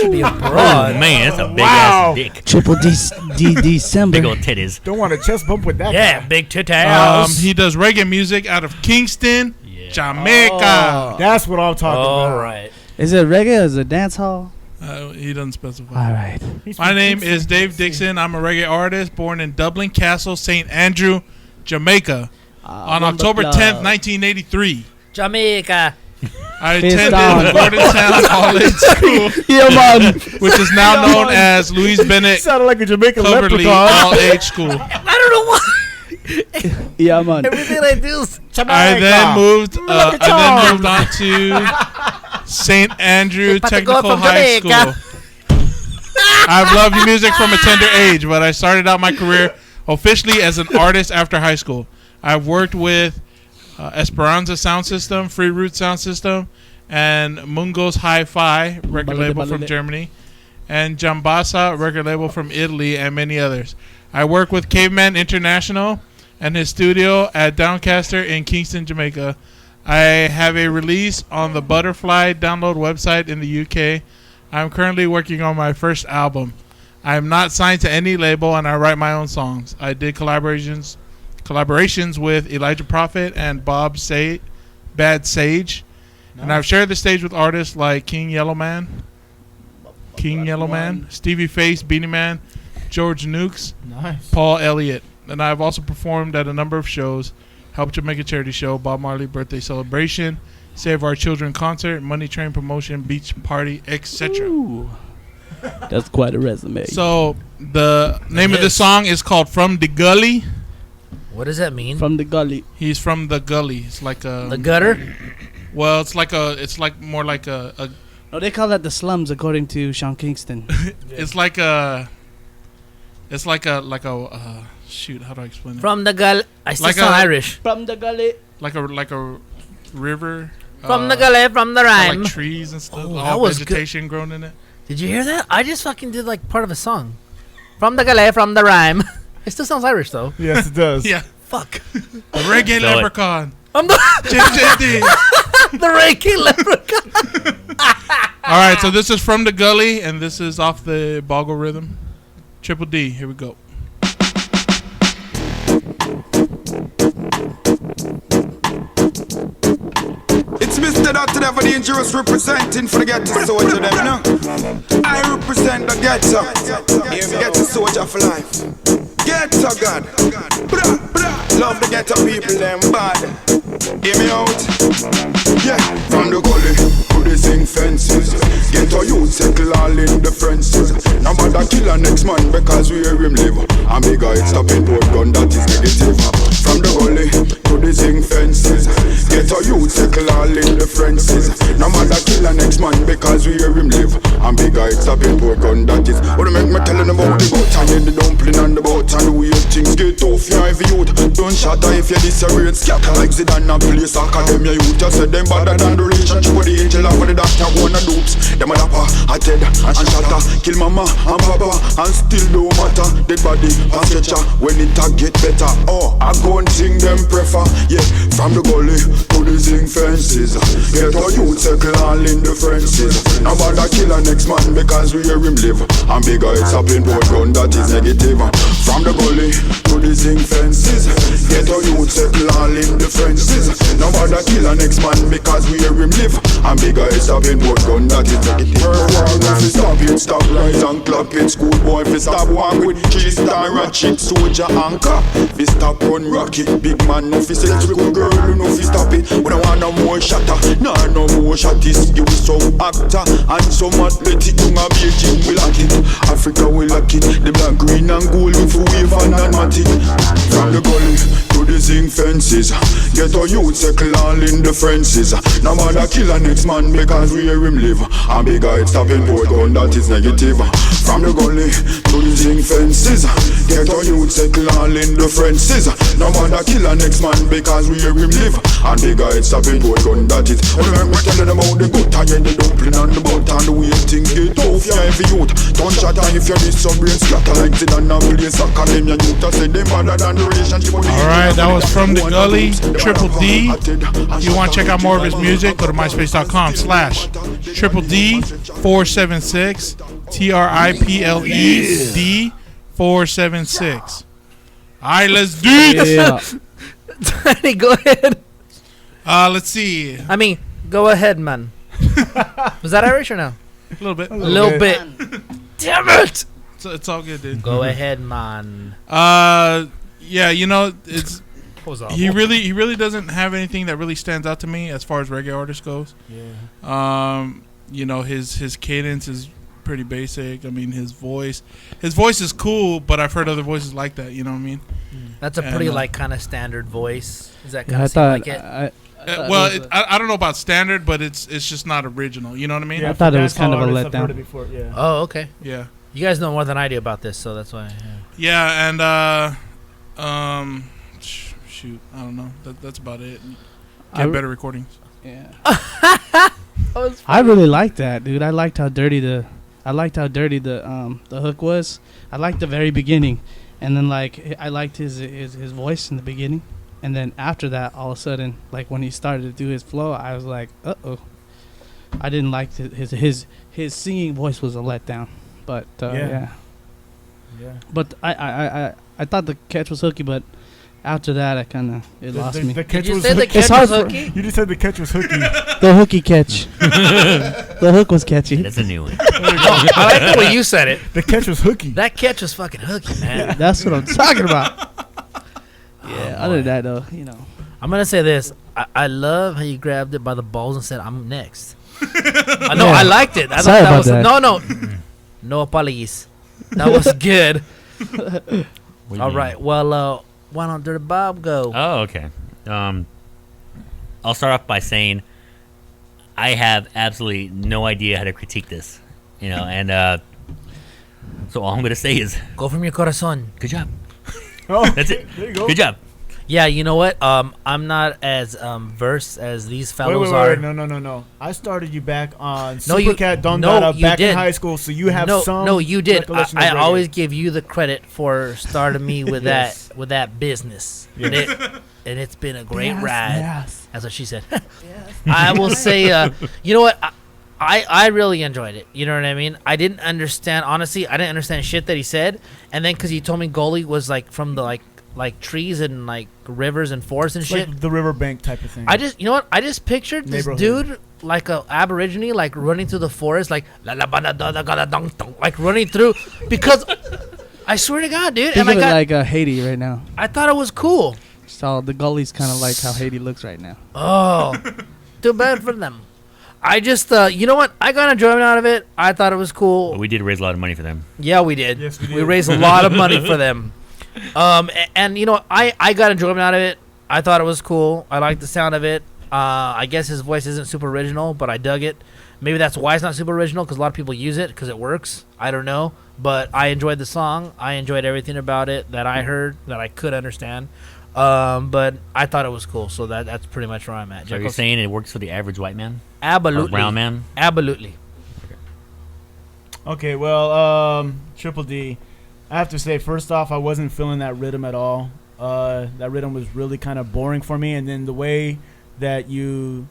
Should be a oh broad. man, that's a big Wow. ass dick. Triple D December. Big old titties. Don't want a chest bump with that. Yeah, guy. big titties. He does reggae music out of Kingston, Yeah. Jamaica. That's what I'm talking about. All right. Is it reggae or is it dance hall? He doesn't specify. All right. He's My from name Kingston. is Dave Dixon. I'm a reggae artist born in Dublin Castle, St. Andrew, Jamaica on October 10th, 1983. Jamaica. I Face attended down. Gordontown College School, Yeah, man. which is now known as Louise Bennett Sounded like a Jamaican Cloverly leprechaun. All-Age School. I don't know why. Yeah, man. Everything I do is I then moved on to St. Andrew About to go Technical from High Jamaica. School. I've loved music from a tender age, but I started out my career officially as an artist after high school. I've worked with Esperanza Sound System, Free Root Sound System, and Mungo's Hi-Fi record label from Germany, and Jambasa record label from Italy, and many others. I work with Caveman International and his studio at Downcastle in Kingston, Jamaica. I have a release on the Butterfly download website in the UK. I'm currently working on my first album. I am not signed to any label, and I write my own songs. I did collaborations with Elijah Prophet and Bad Sage, and I've shared the stage with artists like King Yellowman, Stevie Face, Beanie Man, George Nukes, Nice. Paul Elliott, and I've also performed at a number of shows: Help Jamaica Charity Show, Bob Marley Birthday Celebration, Save Our Children Concert, Money Train Promotion, Beach Party, etc. Ooh. That's quite a resume. So the name of this song is called "From the Gully." What does that mean? From the gully. He's from the gully. It's like a The gutter? well, it's like more like a No, they call that the slums, according to Sean Kingston. it's like a It's like a shoot. How do I explain it? From the gully. I still Like sound a- Irish. From the gully. Like a river. From the gully, from the rhyme. Like trees and stuff. Oh, that all was good. vegetation grown in it. Did you hear that? I just fucking did like part of a song. From the gully, from the rhyme. It still sounds Irish though. Yes, it does. Yeah. Fuck. The reggae So it- leprechaun. I'm the, JJD. the Reiki leprechaun. All right, so this is From the Gully, and this is off the Boggle Rhythm. Triple D, here we go. It's Mr. Dr. Never Dangerous representing for the ghetto soldier them, you know. I represent the ghetto. Ghetto soldier for life. Ghetto God. Bra, bra. Love the ghetto people them bad. Hear me out. Yeah, from the gully to the zinc fences. Ghetto youth settle all in the fences. No matter kill a next man because we hear him live. And bigger it's stopping port gun that is negative. From the gully to the zinc fences. Ghetto youth settle all in the fences. No matter kill a next man because we hear him live. And bigger it's stopping port gun that is. What make me telling about the boat and the dumpling and the boat and the way things get tough. Yeah, every youth don't shatter if you disarray. Scatter like Zidane and place academia youth. Just said them better than the relationship with the angel and with the doctor. One of dupes. Them a rapper, a dead and shatter. Kill mama and papa and still don't matter. Dead body and stretcher when it a get better. Oh, I go and sing them prefer. Yeah, from the gully to the zinc fences. Get our youth circle all in the fences. Nobody kill a next man because we hear him live. And bigger it's a plain board gun that is negative. From the gully to the zinc fences. Get our youth circle all in the fences. Nobody kill a next man because we hear him live. And bigger it's a plain board gun that is negative. If you stop it, stop rise and clap it. Schoolboy if you stop walk with G-Star ratchet. Soldier anchor. If you stop run rocket. Big man no fi sexual girl you no fi stop it. We don't want no more shatter. No more shotties. You some actor and some athletic. You a Beijing we like it. Africa we like it. The black, green and gold with wave and automatic. From the gully to the zinc fences. Get our youth circle all in the fences. No matter kill a next man because we hear him live. And bigger it's stopping port gun that is negative. From the gully to the zinc fences. Get our youth circle all in the fences. No matter kill a next man because we hear him live. And bigger it's stopping port gun that is. Remember telling them about the good time and the dumpling and the boat and the way things get tough. Yeah, every youth don't shatter if you're this some brain scatter like Zidane and place academia youth. I say them better than the relationship. Alright, that was From the Gully, Triple D. If you want to check out more of his music, go to myspace.com/Triple D 476 TRIPLED 476. Alright, let's do it. Yeah. Tiny, go ahead. Let's see. I mean, go ahead, man. Was that Irish or no? A little bit. A little bit. Damn it. It's all good, dude. Go ahead, man. Yeah, you know, it's Was he really doesn't have anything that really stands out to me as far as reggae artist goes. Yeah. You know, his cadence is pretty basic. I mean, his voice is cool, but I've heard other voices like that. You know what I mean? That's a pretty And, like kind of standard voice. Is that Yeah, kind I of thought like it? Well, I don't know about standard, but it's just not original. You know what I mean? Yeah, I thought it was that's kind all of a artists I've heard letdown. it before, yeah. Oh, okay. Yeah. You guys know more than I do about this, so that's why. Yeah, and shoot, I don't know. That's about it. I- Get better recordings. Yeah. I really liked that, dude. I liked how dirty the hook was. I liked the very beginning, and then like I liked his voice in the beginning, and then after that, all of a sudden, like when he started to do his flow, I was like, oh. I didn't like his singing voice was a letdown, but yeah. But I thought the catch was hooky, but after that, I kind of lost me. The catch Did you was say the hooky. catch It's hard was for- hooky? You just said the catch was hooky. The hooky catch. The hook was catchy. That's a new one. I like the way you said it. The catch was hooky. That catch was fucking hooky, man. That's what I'm talking about. Yeah. Oh, Other than boy. that, though, you know. I'm gonna say this. I love how you grabbed it by the balls and said, "I'm next." I know. Yeah. I liked it. I Sorry thought about that. no, no apologies. That was good. All right. Well, why don't Dirty Bob go? Oh, okay. I'll start off by saying I have absolutely no idea how to critique this, and So all I'm gonna say is, Go from your corazon. good job. Oh, That's it. there you go. Good job. Yeah, you know what? I'm not as versed as these fellows Wait, are. no. I started you back on No, you- Supercat Don no, Dada you back in did. high school, so you have some. No, you did. recollection I of reggae. always give you the credit for starting me with Yes. that business, and it's been a great ride. Yes. That's what she said. I will say, you know what? I really enjoyed it. You know what I mean? I didn't understand, honestly. I didn't understand shit that he said, and then because he told me Goli was like from the like trees and like rivers and forests and It's shit. like the riverbank type of thing. I just, you know what? I just pictured this Neighborhood. dude like a aborigine, like running through the forest, like la la ba da da da ga da dong dong, like running through. Because I swear to God, dude, Think and of it like Haiti right now. I thought it was cool. So the gully's kind of like how Haiti looks right now. Oh, too bad for them. I just, you know what? I got enjoyment out of it. I thought it was cool. But we did raise a lot of money for them. Yeah, we did. Yes, we did. We raised a lot of money for them. And you know, I got enjoyment out of it. I thought it was cool. I liked the sound of it. I guess his voice isn't super original, but I dug it. Maybe that's why it's not super original, because a lot of people use it because it works. I don't know. But I enjoyed the song. I enjoyed everything about it that I heard, that I could understand. But I thought it was cool, so that's pretty much where I'm at. So you're Jekyll? saying it works for the average white man? Absolutely. Or brown man? Absolutely. Okay, well, Triple D, I have to say, first off, I wasn't feeling that rhythm at all. That rhythm was really kind of boring for me, and then the way that you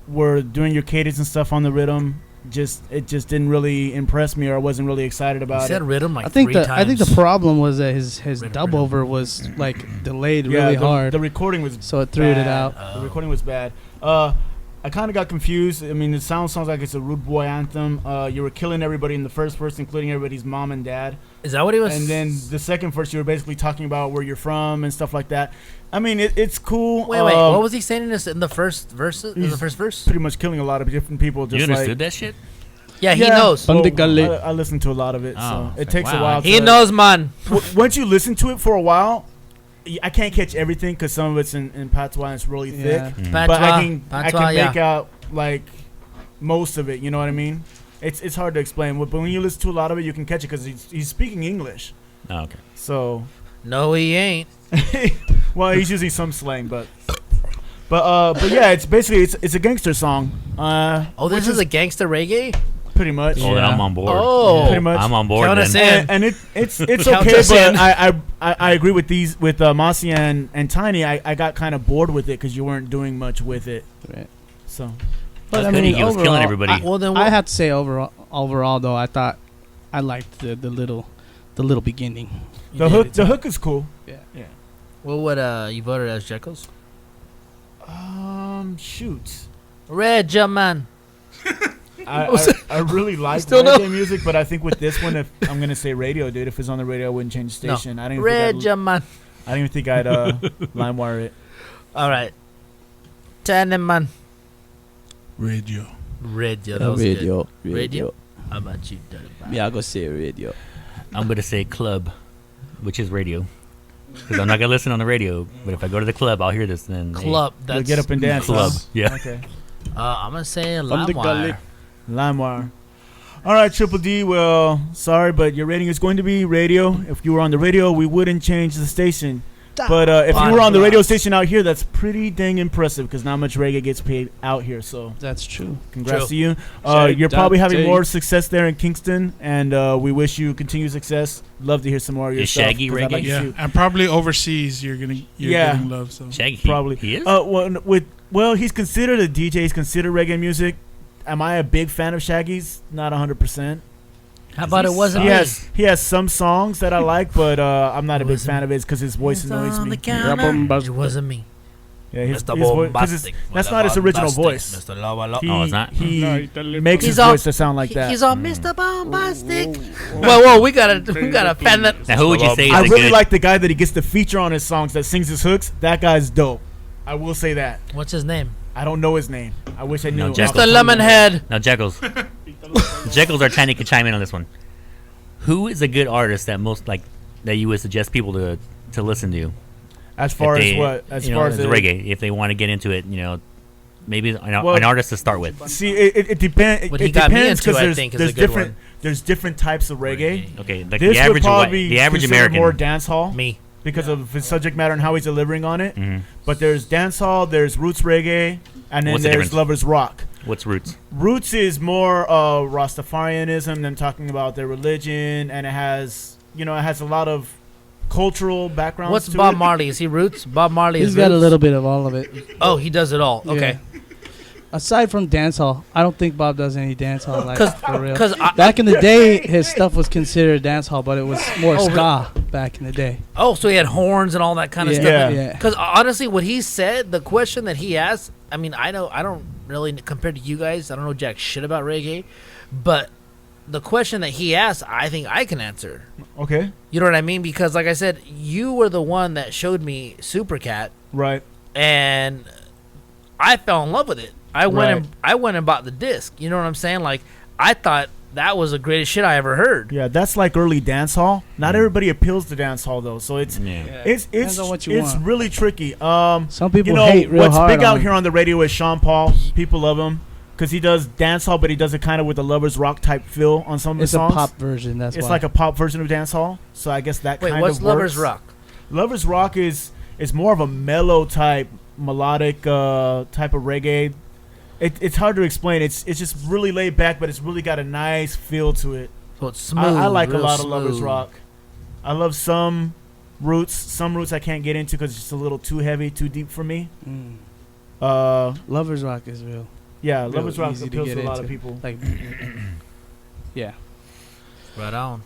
were doing your cadence and stuff on the rhythm, it just didn't really impress me, or I wasn't really excited He about said it. rhythm like I think three the times. I think the problem was that his Rhythm, dub rhythm. over was like delayed Yeah, really the, hard, the recording was so it threw it bad. out. The recording was bad. I kind of got confused. I mean, it sounds like it's a rude boy anthem. You were killing everybody in the first verse, including everybody's mom and dad. Is that what he was? And then the second verse, you were basically talking about where you're from and stuff like that. I mean, it's cool. Wait. What was he saying in the first verse? In the he's first verse? pretty much killing a lot of different people. You Just understood like, that shit? Yeah, he knows. From the gully. I listened to a lot of it, Oh, so it it's takes like, a wow. while. He to, knows, man. Once you listen to it for a while, I can't catch everything because some of it's in patois and it's really Yeah. thick. Mm. But I can Patois, make out like most of it. You know what I mean? It's hard to explain, but when you listen to a lot of it, you can catch it because he's speaking English. Oh, okay. So, No, he ain't. well, he's using some slang, but yeah, it's basically it's a gangster song. Oh, this which is a gangster reggae? pretty much. Oh, then I'm on board. Oh. Pretty much. I'm on board Count then. us in. And it's Count okay, us but in. I agree with Mossi and Tiny. I got kind of bored with it because you weren't doing much with it. Right. So But That's good. He was killing everybody. Well, then I had to say overall though, I thought I liked the little beginning. the hook is cool. What would you voted as Jekyll's? Shoot. Red man. I really like still reggae music, but I think with this one, if I'm gonna say radio, dude, if it's on the radio, I wouldn't change station. I didn't Red think man. I didn't even think I'd LimeWire it. All right. Ten man. Radio. Radio. That was good. Radio. Radio? How about you, Dirty Bob? Yeah, I go say radio. I'm going to say club, which is radio. Because I'm not going to listen on the radio, but if I go to the club, I'll hear this. Then hey, Club. You'll That's get up and dance. club. huh? Yeah. Okay. I'm gonna say From the gully. LimeWire. LimeWire. All right, Triple D. Well, sorry, but your rating is going to be radio. If you were on the radio, we wouldn't change the station. But if you were on the radio station out here, that's pretty dang impressive because not much reggae gets paid out here. So That's true. congrats True. to you. Shake You're that probably having tape. more success there in Kingston, and we wish you continued success. Love to hear some more of your Is stuff. Shaggy 'cause I'd like reggae? to Yeah, shoot. and probably overseas you're Yeah. getting love. So Shaggy. Probably. He is? Well, he's considered a DJ. He's considered reggae music. Am I a big fan of Shaggy's? Not 100%. How about it wasn't He me? has some songs that I like, but I'm not a big Wasn't fan of his because his voice It's annoys on me. the counter. It wasn't me. Yeah, his Mr. voice, 'cause Bombastic. that's not his original voice. Mr. Lava Lava. He, Oh, it's not? He No, makes He's his all- voice to sound like that. He's on Mr. Bombastic. Whoa, we gotta fan that. Now, who would you say is I a really good... like the guy that he gets to feature on his songs that sings his hooks. That guy's dope. I will say that. What's his name? I don't know his name. I wish I knew. No, off Jack- the Mr. top of my head. Lemonhead. Now, Jekyll's. Jekyll's or Tiny could chime in on this one. Who is a good artist that you would suggest people to listen to? As far If as they- what? As you know, far as the reggae, if they want to get into it, maybe an Well, artist to start with. See, it depends. What It he got me depends into, I because think, is there's a good different. one. There's different types of reggae. Okay, like This the would average probably the average considered American. more dance hall Me. because of his subject matter and how he's delivering on it. Mhm. But there's dance hall, there's roots reggae, and then What's the there's difference? lovers rock. What's roots? Roots is more Rastafarianism, them talking about their religion, and it has a lot of cultural background. What's to Bob it. Marley? Is he roots? Bob Marley is He's got a roots? little bit of all of it. Oh, he does it all. Yeah. Okay. Aside from dancehall, I don't think Bob does any dancehall like for real. Because Back in the day, his stuff was considered dancehall, but it was more Oh, ska back in the day. so he had horns and all that kind of Yeah, stuff. Yeah. yeah. Because honestly, what he said, the question that he asked, I mean, I don't really, compared to you guys, I don't know jack shit about reggae, but the question that he asked, I think I can answer. Okay, You know what I mean? Because like I said, you were the one that showed me Supercat, right. and I fell in love with it. I went and bought the disc. You know what I'm saying? Like, I thought that was the greatest shit I ever heard. Yeah, that's like early dance hall. Not everybody appeals to dance hall though, so it's it's Depends on what you it's want. really tricky. Some people You know hate real what's hard big out on here on the radio is Sean Paul. People love him because he does dance hall, but he does it kind of with a lovers rock type feel on some of his It's a songs. pop version. That's It's why. like a pop version of dance hall. So I guess that Wait, kind what's of Lovers works. Rock? Lovers rock is more of a mellow type, melodic type of reggae. It's hard to explain. It's just really laid back, but it's really got a nice feel to it. So it's smooth. I like a real lot of lovers smooth. rock. I love some roots. Some roots I can't get into because it's just a little too heavy, too deep for me. Lovers Rock is real. Yeah, Real lovers rock easy to appeals get to a lot of into. people. Like, yeah. Right on.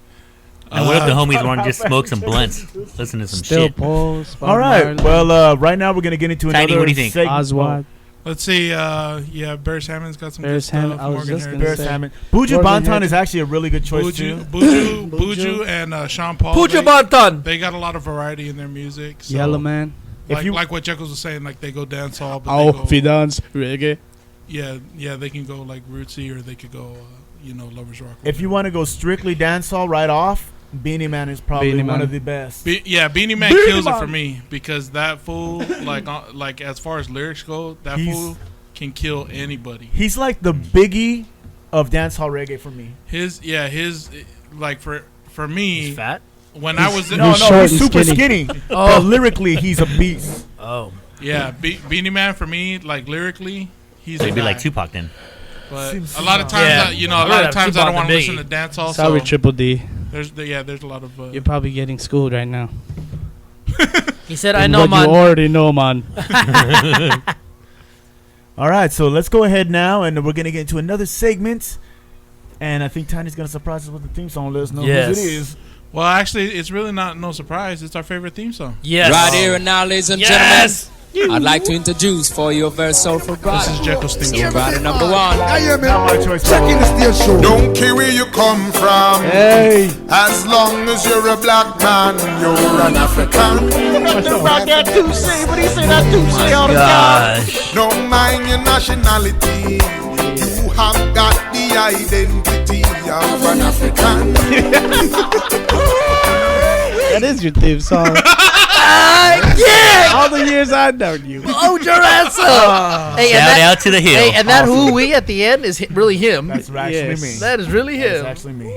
And what if the homies want to just smoke some blunts, listen to some Still shit? Pulse. All right. Well, right now we're gonna get into Tiny, another what do you think? segment. Oswald. Let's see. Barris Hammond's got some Barris good stuff. Hammond, I was Morgan just Harris. gonna Barris say. Hammond. Buju Morgan Banton Harris. is actually a really good choice Buju, and Sean Paul. Puja they, Bantan. they got a lot of variety in their music. So Yellow Man. Like what Jekyll was saying, like they go dance hall, but Oh, they go, Fidance. Reggae. yeah, they can go like rootsy, or they could go, lovers rock. If you want to go strictly dancehall right off, Beanie Man is probably Beanie one Man. of the best. Beanie Man kills it for me because that fool, like as far as lyrics go, that He's- fool can kill anybody. He's like the Biggie of dancehall reggae for me. His like for me, He's fat. when I was No, short he's and super skinny. skinny. But lyrically, he's a beast. Oh. Beanie Man for me, like lyrically, he's So a you'd be guy. like Tupac then. But Seems a lot of smart. times, Yeah. a I'd lot rather of times I Tupac don't want to than listen to Biggie. dance hall. Sorry, So Triple D. there's a lot of. You're probably getting schooled right now. He said, I know, But you man. already know, man. All right, so let's go ahead now, and we're gonna get into another segment. And I think Tiny's gonna surprise us with the theme song. Let us know Yes. who it is. Well, actually, it's really no surprise. It's our favorite theme song. Yes. Right here and now, ladies and Yes. gentlemen, I'd like to introduce for you a very soulful This brother. is Jekyll's theme song. Brother number one. I hear me. Not my choice. Checking the stage show. Don't care where you come from. Hey. As long as you're a black man, you're an African. Gosh. Don't mind your nationality. You have got the identity of an African. That is your theme song. All the years I've known you. Hold your ass up. Hey, Shout out to the hill. Hey, and that who we at the end is really him. That's actually Yes. me. That is really That's him. actually me.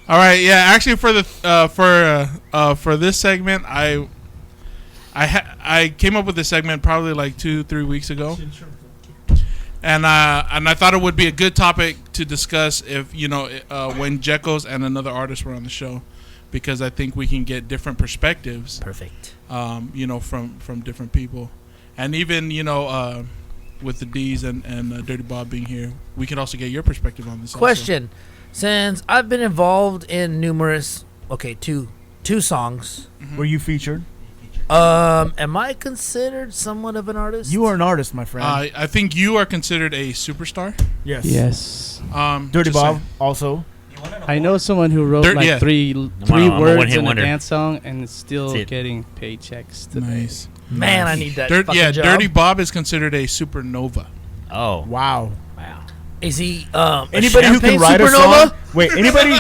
All right, yeah. Actually, for the for this segment, I came up with this segment probably like 2-3 weeks ago, and I thought it would be a good topic to discuss if when Jekyll's and another artist were on the show, because I think we can get different perspectives. Perfect. From different people, and even with the D's and Dirty Bob being here, we can also get your perspective on this. Question. Since I've been involved in numerous, two songs, Were you featured? am I considered somewhat of an artist? You are an artist, my friend. I think you are considered a superstar. yes. Yes. Dirty Just Bob saying. also. I know someone who wrote Yeah. three I'm a words one-hit in a wonder. dance song and is still That's it. getting paychecks today. Nice. Man, I need that fucking job. Dirty Bob is considered a supernova. Oh, Wow. wow. Is he Anybody who can champagne write a supernova? song. Wait, anybody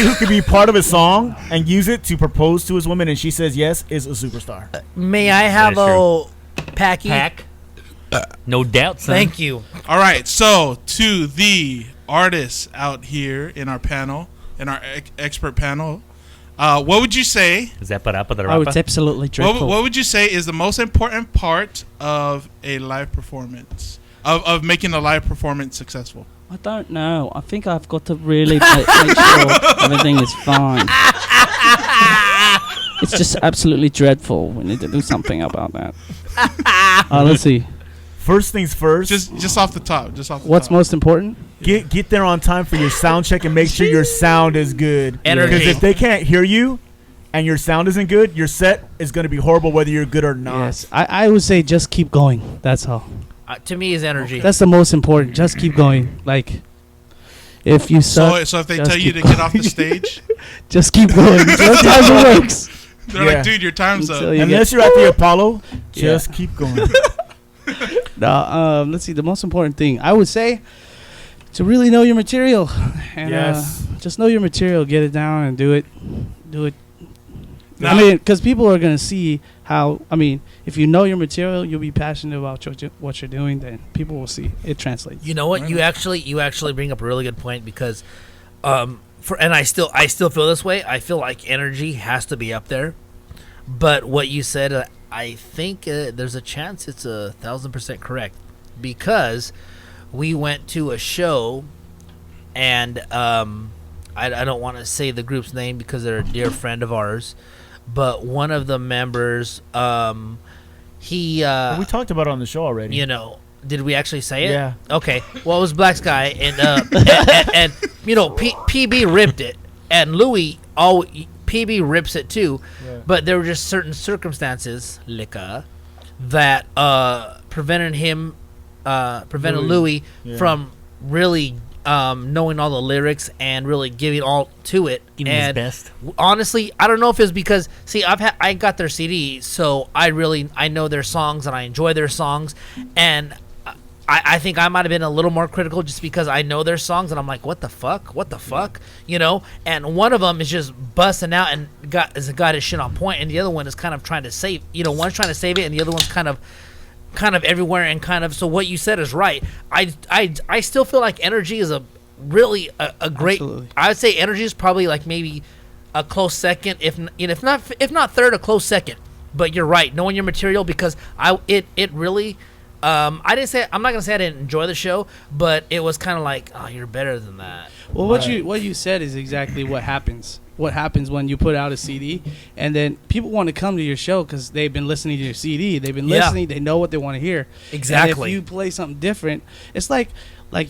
who could be part of a song and use it to propose to his woman and she says yes is a superstar. May I have That a packy? Pack. No doubt, son. Thank you. All right, so to the artists out here in our panel, in our expert panel, what would you say? Is that para the Oh, it's rapa? absolutely dreadful. What would you say is the most important part of a live performance, of making a live performance successful? I don't know. I think I've got to really make sure everything is fine. It's just absolutely dreadful. We need to do something about that. Let's see. First things first. Just off the top. What's most important? Get there on time for your sound check and make sure your sound is good. Energy. Because if they can't hear you and your sound isn't good, your set is going to be horrible whether you're good or not. Yes, I would say just keep going. That's all. To me, is energy. That's the most important. Just keep going. Like, if you suck, So if they just tell you to keep get off the going. stage, just keep going. Sometimes it works. they're Yeah. like, dude, your time's Until up. you Unless get- you're at the Apollo, Yeah. just keep going. Let's see. The most important thing I would say to really know your material. And, Yes. just know your material. Get it down and do it. Do it. Now- I mean, because people are gonna see how. I mean, if you know your material, you'll be passionate about what you're doing. Then people will see it translates. You know what? You actually bring up a really good point because, and I still feel this way. I feel like energy has to be up there, but what you said, I think there's a chance it's 1,000% correct because we went to a show, and I don't want to say the group's name because they're a dear friend of ours, but one of the members, he we talked about it on the show already. you know. Did we actually say it? Yeah. Okay. Well, it was Black Sky, and and you know, PB ripped it, and Louis PB rips it too, Yeah. but there were just certain circumstances, that prevented Louis Yeah. from really knowing all the lyrics and really giving all to it. Giving his and best. honestly, I don't know if it's because I got their CD, so I know their songs and I enjoy their songs, and I think I might have been a little more critical just because I know their songs and I'm like, what the fuck, you know? And one of them is just busting out and got his shit on point, and the other one is kind of trying to save, one's trying to save it and the other one's kind of everywhere and kind of. So what you said is right. I still feel like energy is a really a great. Absolutely. I would say energy is probably like maybe a close second, if not third, a close second. But you're right, knowing your material, because it really. I'm not gonna say I didn't enjoy the show, but it was kind of like, oh, you're better than that. Well, what you said is exactly what happens. What happens when you put out a CD, and then people want to come to your show because they've been listening to your CD. They've been listening. They know what they want to hear. Exactly. And if you play something different, it's like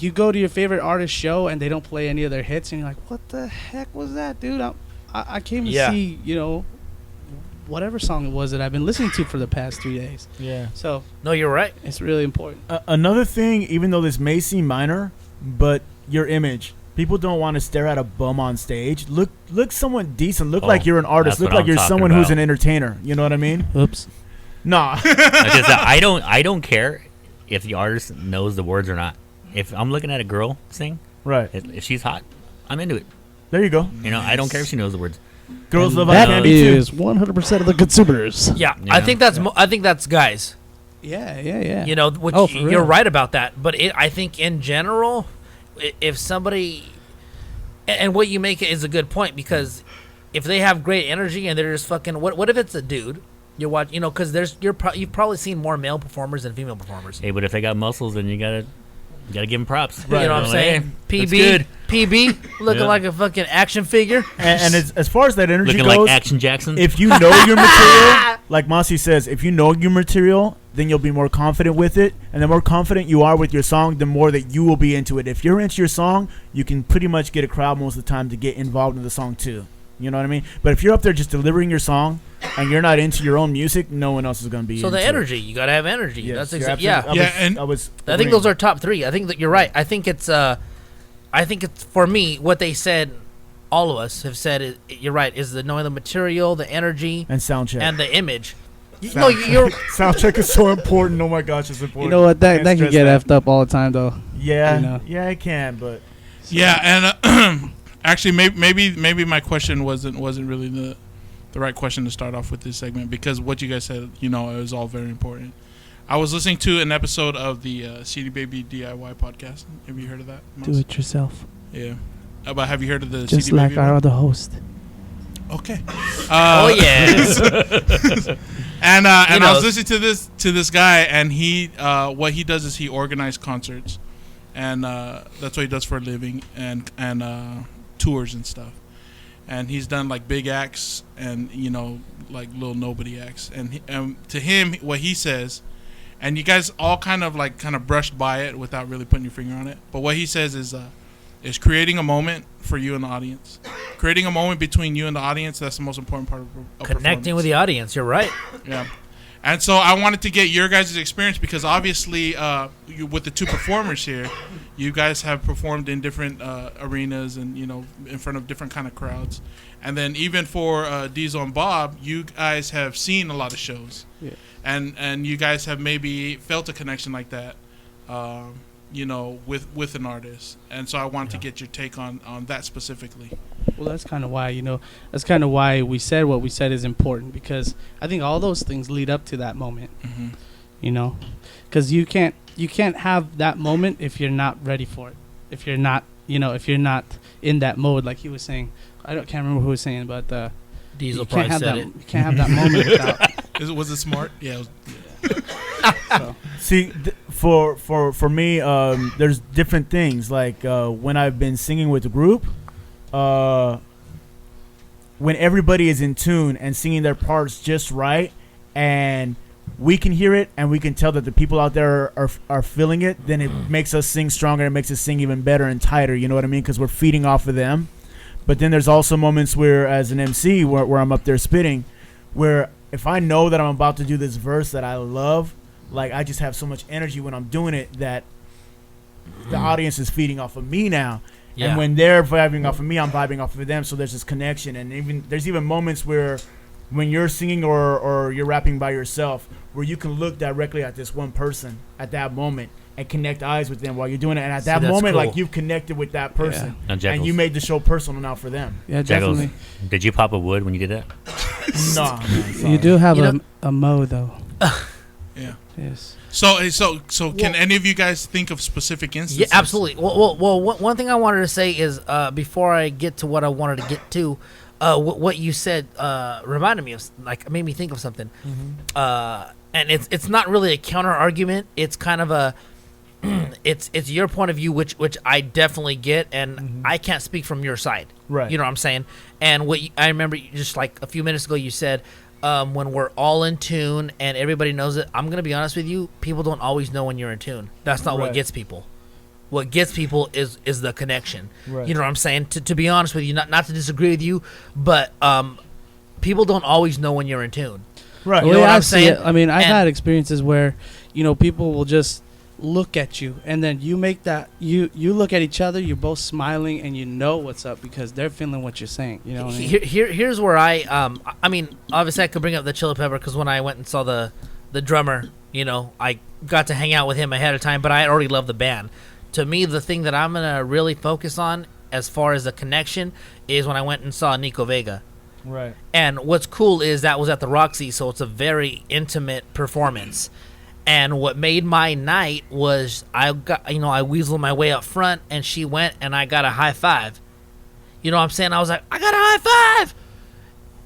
you go to your favorite artist show and they don't play any of their hits, and you're like, what the heck was that, dude? I came to see, whatever song it was that I've been listening to for the past 3 days. Yeah. So No, you're right. it's really important. Another thing, even though this may seem minor, but your image. People don't want to stare at a bum on stage. Look someone decent. Look like you're an artist. that's Look what like I'm you're talking someone who's about. an entertainer. You know what I mean? Oops. Nah. I don't care if the artist knows the words or not. If I'm looking at a girl sing, Right. if she's hot, I'm into it. There you go. You know, I don't care if she knows the words. Girls love That eye candy too. is 100% of the consumers. Yeah, Yeah. I think that's guys. Yeah. You know, which Oh, for you're real. right about that. But I think in general, if somebody, and what you make it is a good point, because if they have great energy and they're just fucking, what if it's a dude? You watch, because you've probably seen more male performers than female performers. Hey, but if they got muscles, then you gotta give them props. You know what I'm Like, saying? hey, that's PB, good. PB, looking Yeah. like a fucking action figure. And as far as that energy Looking goes, like Action Jackson. if you know your material, like Mossi says, if you know your material, then you'll be more confident with it. And the more confident you are with your song, the more that you will be into it. If you're into your song, you can pretty much get a crowd most of the time to get involved in the song too. You know what I mean? But if you're up there just delivering your song and you're not into your own music, no one else is going to be So into the it. energy, you gotta have energy. Yes, That's you're exactly, yeah. absolutely- Yeah, I was I think those are top three. I think that you're right. I think it's for me what they said. All of us have said you're right. Is the knowing the material, the energy, and sound check. and the image. Sound You're sound check is so important. Oh my gosh, it's important. You know what? That Can't can stress get that. effed up all the time, though. Yeah, you know. yeah, it can, but Yeah, and actually, maybe my question wasn't really the right question to start off with this segment, because what you guys said, it was all very important. I was listening to an episode of the CD Baby DIY podcast. Have you heard of that? Do it yourself. Yeah. But have you heard of the Just CD like Baby our one? other host. Okay. Oh yes. And I know. was listening to this guy, and he what he does is he organizes concerts, and that's what he does for a living, and tours and stuff. And he's done like big acts and like little nobody acts. And to him, what he says, and you guys all kind of brushed by it without really putting your finger on it. But what he says is creating a moment for you and the audience, creating a moment between you and the audience. That's the most important part of Connecting with the audience. You're right. Yeah. And so I wanted to get your guys' experience because obviously with the two performers here, you guys have performed in different arenas and, in front of different kind of crowds. And then even for Diesel and Bob, you guys have seen a lot of shows. Yeah. And you guys have maybe felt a connection like that, with an artist. And so I wanted to get your take on that specifically. Well, that's kind of why we said what we said is important, because I think all those things lead up to that moment. Mm-hmm. Because you can't have that moment if you're not ready for it. If you're not in that mode, like he was saying. Can't remember who was saying, but Diesel probably said it. You can't have that moment without. Was it smart? Yeah. So. See, for me, there's different things. Like when I've been singing with the group, when everybody is in tune and singing their parts just right, and we can hear it and we can tell that the people out there are feeling it, then it makes us sing stronger. It makes us sing even better and tighter. You know what I mean? Because we're feeding off of them. But then there's also moments where, as an MC, where I'm up there spitting, where if I know that I'm about to do this verse that I love, like I just have so much energy when I'm doing it that the audience is feeding off of me now. Yeah. And when they're vibing off of me, I'm vibing off of them. So there's this connection. And there's even moments where when you're singing or you're rapping by yourself, where you can look directly at this one person at that moment and connect eyes with them while you're doing it. And at that moment, cool. like you've connected with that person. Now, And Jackals. you made the show personal now for them. Yeah, Jackals, definitely. did you pop a wood when you did that? No, You do have You a mo though. Yeah. Yes. So can any of you guys think of specific Yeah, instances? absolutely. Well, one thing I wanted to say is before I get to what I wanted to get to, what you said reminded me of, like, made me think of something. And it's not really a counter argument. It's kind of a it's your point of view, which I definitely get, and I can't speak from your side. Right. You know what I'm saying? And I remember just like a few minutes ago you said, when we're all in tune and everybody knows it. I'm gonna be honest with you, people don't always know when you're in tune. That's not what Right. gets people. What gets people is the connection. Right. You know what I'm saying? To be honest with you, not to disagree with you, but people don't always know when you're in tune. Right. You know what I'm saying? I mean, I've And- had experiences where, people will just look at you, and then you make that you look at each other. You're both smiling, and you know what's up because they're feeling what you're saying. You know what I mean? Here's where I mean, obviously I could bring up the Chili Pepper because when I went and saw the drummer, I got to hang out with him ahead of time, but I already loved the band. To me, the thing that I'm gonna really focus on as far as the connection is when I went and saw Nico Vega. Right. And what's cool is that was at the Roxy, so it's a very intimate performance. And what made my night was I weaseled my way up front, and she went and I got a high five. You know what I'm saying? I was like, I got a high five.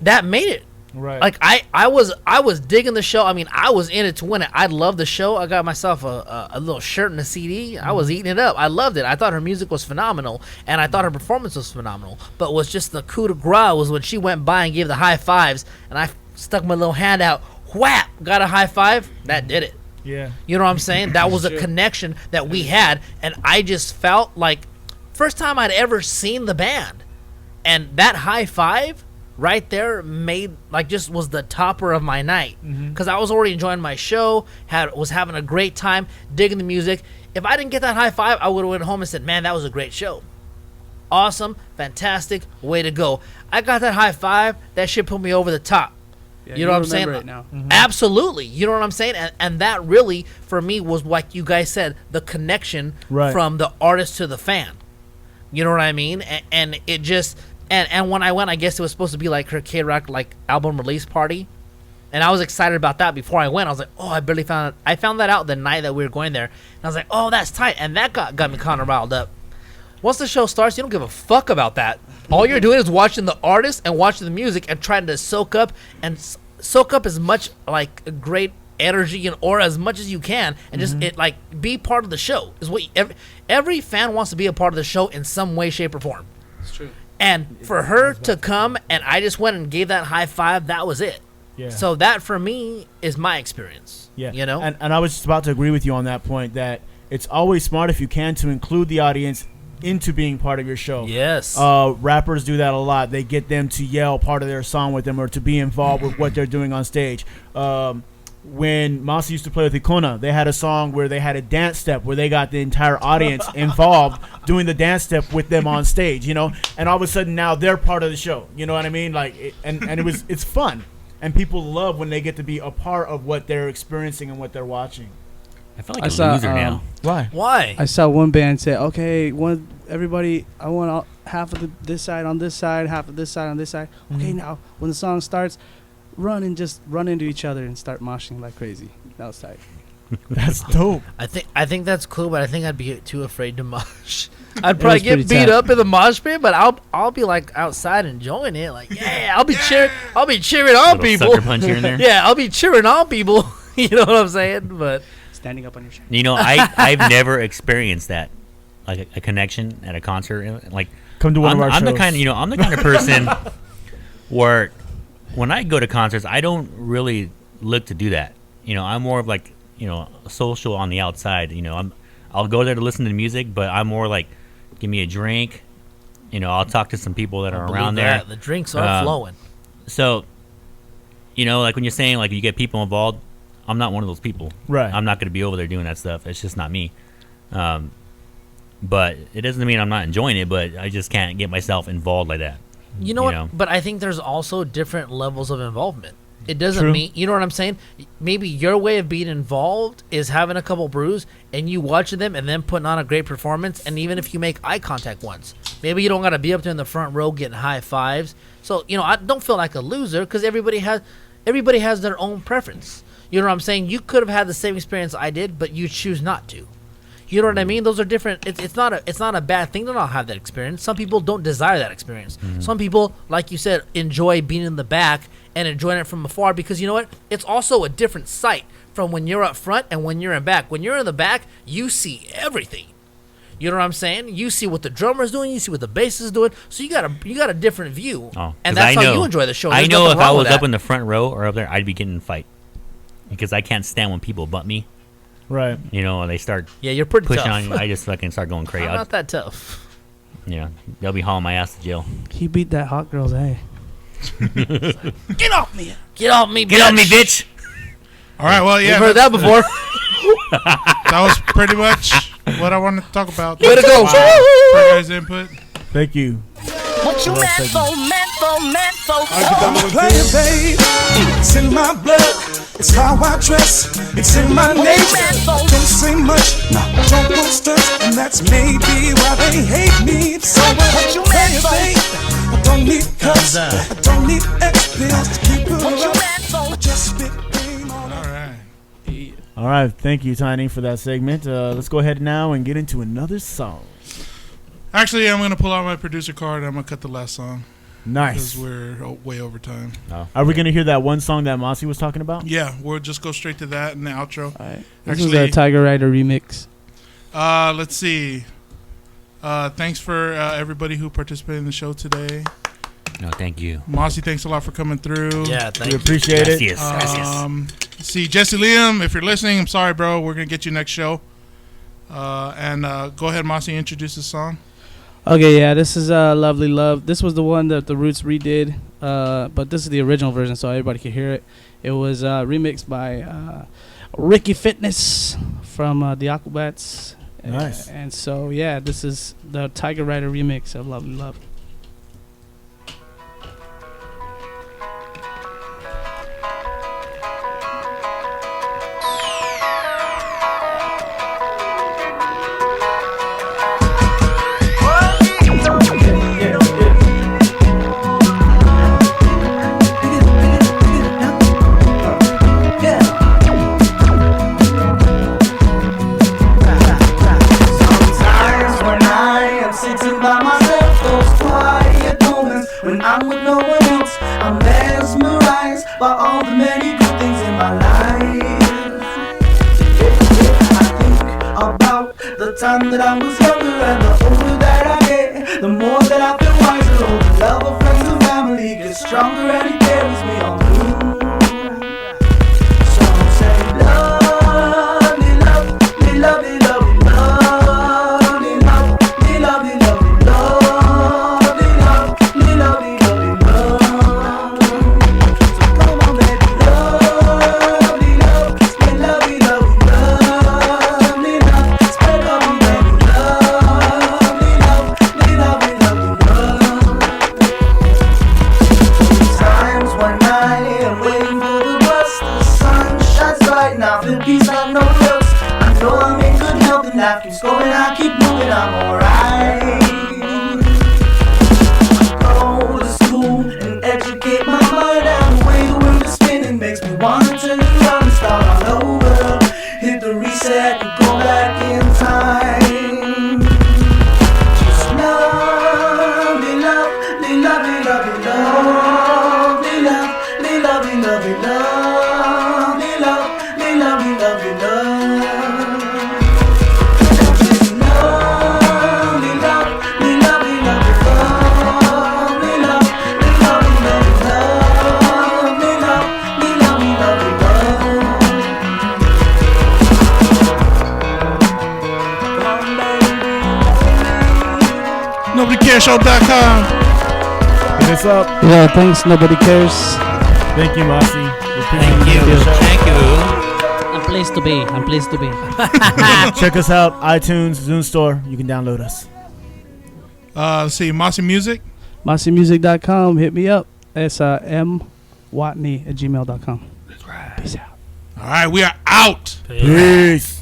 That made it. Right. Like I was digging the show. I mean, I was in it to win it. I loved the show. I got myself a little shirt and a CD. I was eating it up. I loved it. I thought her music was phenomenal, and I thought her performance was phenomenal. But was just the coup de grace was when she went by and gave the high fives, and I stuck my little hand out, whap, got a high five. That did it. Yeah. You know what I'm saying? That was a connection that we had, and I just felt like first time I'd ever seen the band, and that high five right there made just was the topper of my night because I was already enjoying my show, was having a great time, digging the music. If I didn't get that high five, I would have went home and said, "Man, that was a great show, awesome, fantastic, way to go." I got that high five. That shit put me over the top. Yeah, you know what I'm saying? Right now. Absolutely. You know what I'm saying? And that really, for me, was like you guys said, the connection from the artist to the fan. You know what I mean? And it just, and when I went, I guess it was supposed to be like her K-Rock album release party. And I was excited about that before I went. I was like, oh, I found that out the night that we were going there. And I was like, oh, that's tight. And that got me kind of riled up. Once the show starts, you don't give a fuck about that. All you're doing is watching the artist and watching the music and trying to soak up as much like great energy and aura as much as you can, and just be part of the show. Is what every fan wants to be a part of the show in some way, shape, or form. It's true. And for her to come and I just went and gave that high five, that was it. Yeah. So that for me is my experience. Yeah. You know? And I was just about to agree with you on that point, that it's always smart if you can to include the audience into being part of your show. Yes. Rappers do that a lot. They get them to yell part of their song with them or to be involved with what they're doing on stage. When Mossi used to play with Icona, they had a song where they had a dance step where they got the entire audience involved doing the dance step with them on stage, you know? And all of a sudden now they're part of the show. You know what I mean? Like, it's fun. And people love when they get to be a part of what they're experiencing and what they're watching. I feel like a loser now. Why? I saw one band say, okay, everybody, I want half of this side on this side, half of this side on this side. Okay, now when the song starts, run into each other and start moshing like crazy. That was tight. That's dope. I think that's cool, but I think I'd be too afraid to mosh. I'd probably was pretty get beat tight. up in the mosh pit, but I'll be like outside enjoying it. Like, yeah, I'll be cheering on Little people. sucker punch here and there. Yeah, I'll be cheering on people. You know what I'm saying? But Standing up on your chair. You know, I've never experienced that, like a connection at a concert. Like, Come to one of our I'm shows. the kind of person where when I go to concerts, I don't really look to do that. You know, I'm more of like, you know, social on the outside. You know, I'll go there to listen to the music, but I'm more like, give me a drink. You know, I'll talk to some people that are around there. The drinks are flowing. So, you know, like when you're saying like you get people involved, I'm not one of those people. Right. I'm not going to be over there doing that stuff. It's just not me. But it doesn't mean I'm not enjoying it, but I just can't get myself involved like that. You know what? But I think there's also different levels of involvement. It doesn't True. mean, you know what I'm saying? Maybe your way of being involved is having a couple brews and you watching them and then putting on a great performance. And even if you make eye contact once, maybe you don't got to be up there in the front row getting high fives. So, you know, I don't feel like a loser because everybody has their own preference. You know what I'm saying? You could have had the same experience I did, but you choose not to. You know what I mean? Those are different. It's not a bad thing to not have that experience. Some people don't desire that experience. Some people, like you said, enjoy being in the back and enjoying it from afar because you know what? It's also a different sight from when you're up front and when you're in back. When you're in the back, you see everything. You know what I'm saying? You see what the drummer's doing. You see what the bass is doing. So you got a different view, and that's how you enjoy the show. I There's know nothing if I wrong with was up that. in the front row or up there, I'd be getting in a fight because I can't stand when people butt me. Right. You know, they start Yeah, you're pretty pushing tough. on you. I just fucking start going crazy. I'm not that tough. Yeah, they'll be hauling my ass to jail. He beat that hot girl's A. Get off me! Get off me! Get on me, bitch! All right, well, yeah, You've heard that before. that was pretty much what I wanted to talk about. Way to go! For your guys' input. Thank you. What you meant for, meant for. I'm a player, babe. It's in my blood. It's how I dress. It's in my nature. Don't say much. Don't go stuff. And that's maybe why they hate me. So I'm a player, babe. I don't need cups. I don't need X pills to keep it up. Just spit game on All right. All right. Thank you, Tiny, for that segment. Let's go ahead now and get into another song. Actually, I'm going to pull out my producer card and I'm going to cut the last song. Nice. Because we're way over time. Are we going to hear that one song that Mossi was talking about? Yeah, we'll just go straight to that in the outro. All right. This is a Tiger Rider remix. Let's see. Thanks for everybody who participated in the show today. No, thank you. Mossi, thanks a lot for coming through. Yeah, thank We you. appreciate it. Gracias. See, Jesse Liam, if you're listening, I'm sorry, bro. We're going to get you next show. And go ahead, Mossi, introduce the song. Okay, yeah, this is Lovely Love. This was the one that the Roots redid, but this is the original version, so everybody can hear it. It was remixed by Ricky Fitness from the Aquabats. Nice. And so, yeah, this is the Tiger Rider remix of Lovely Love. I'm with no one else. I'm mesmerized by all the many good things in my life. I think about the time that I was younger, and the older that I get, the more that I feel wiser. Oh, the love of friends and family gets stronger, and it carries me on through. So say love me, love me, love me, love me, love me, love me, love me, love me, love me, love me, love me, love me, love. So come on, baby, love me, love me, love me, love me, love me, love. Spread love me, baby, love me, love me, love me, love me, love. Times when I am waiting for the bus, the sun shines bright and I feel peace like no else. I know I'm in good health and life keeps going, I keep moving, I'm alright. Go to school and educate my mind, and the way the world is spinning makes me want to turn around and start all over. Hit the reset and go back in time. Just love me, love me, love me, love me, love me, love me, love me, love me, love me, love me, love me, love me, love. Just love me, love me, love me, love me, love me, love me, love me, love me, love me, love me, love me, love me, love. Come, baby, NobodyCaresShow.com. Hit us up. Yo, thanks. Nobody cares. Thank you, Mossi. We appreciate Thank you. doing the show. Thank you. I'm pleased to be. I'm pleased to be. Check us out, iTunes, Zune Store. You can download us. Let's see, Mossi Music. MossiMusic.com. Hit me up. It's mwatney@gmail.com. Peace out. All right, we are out. Peace.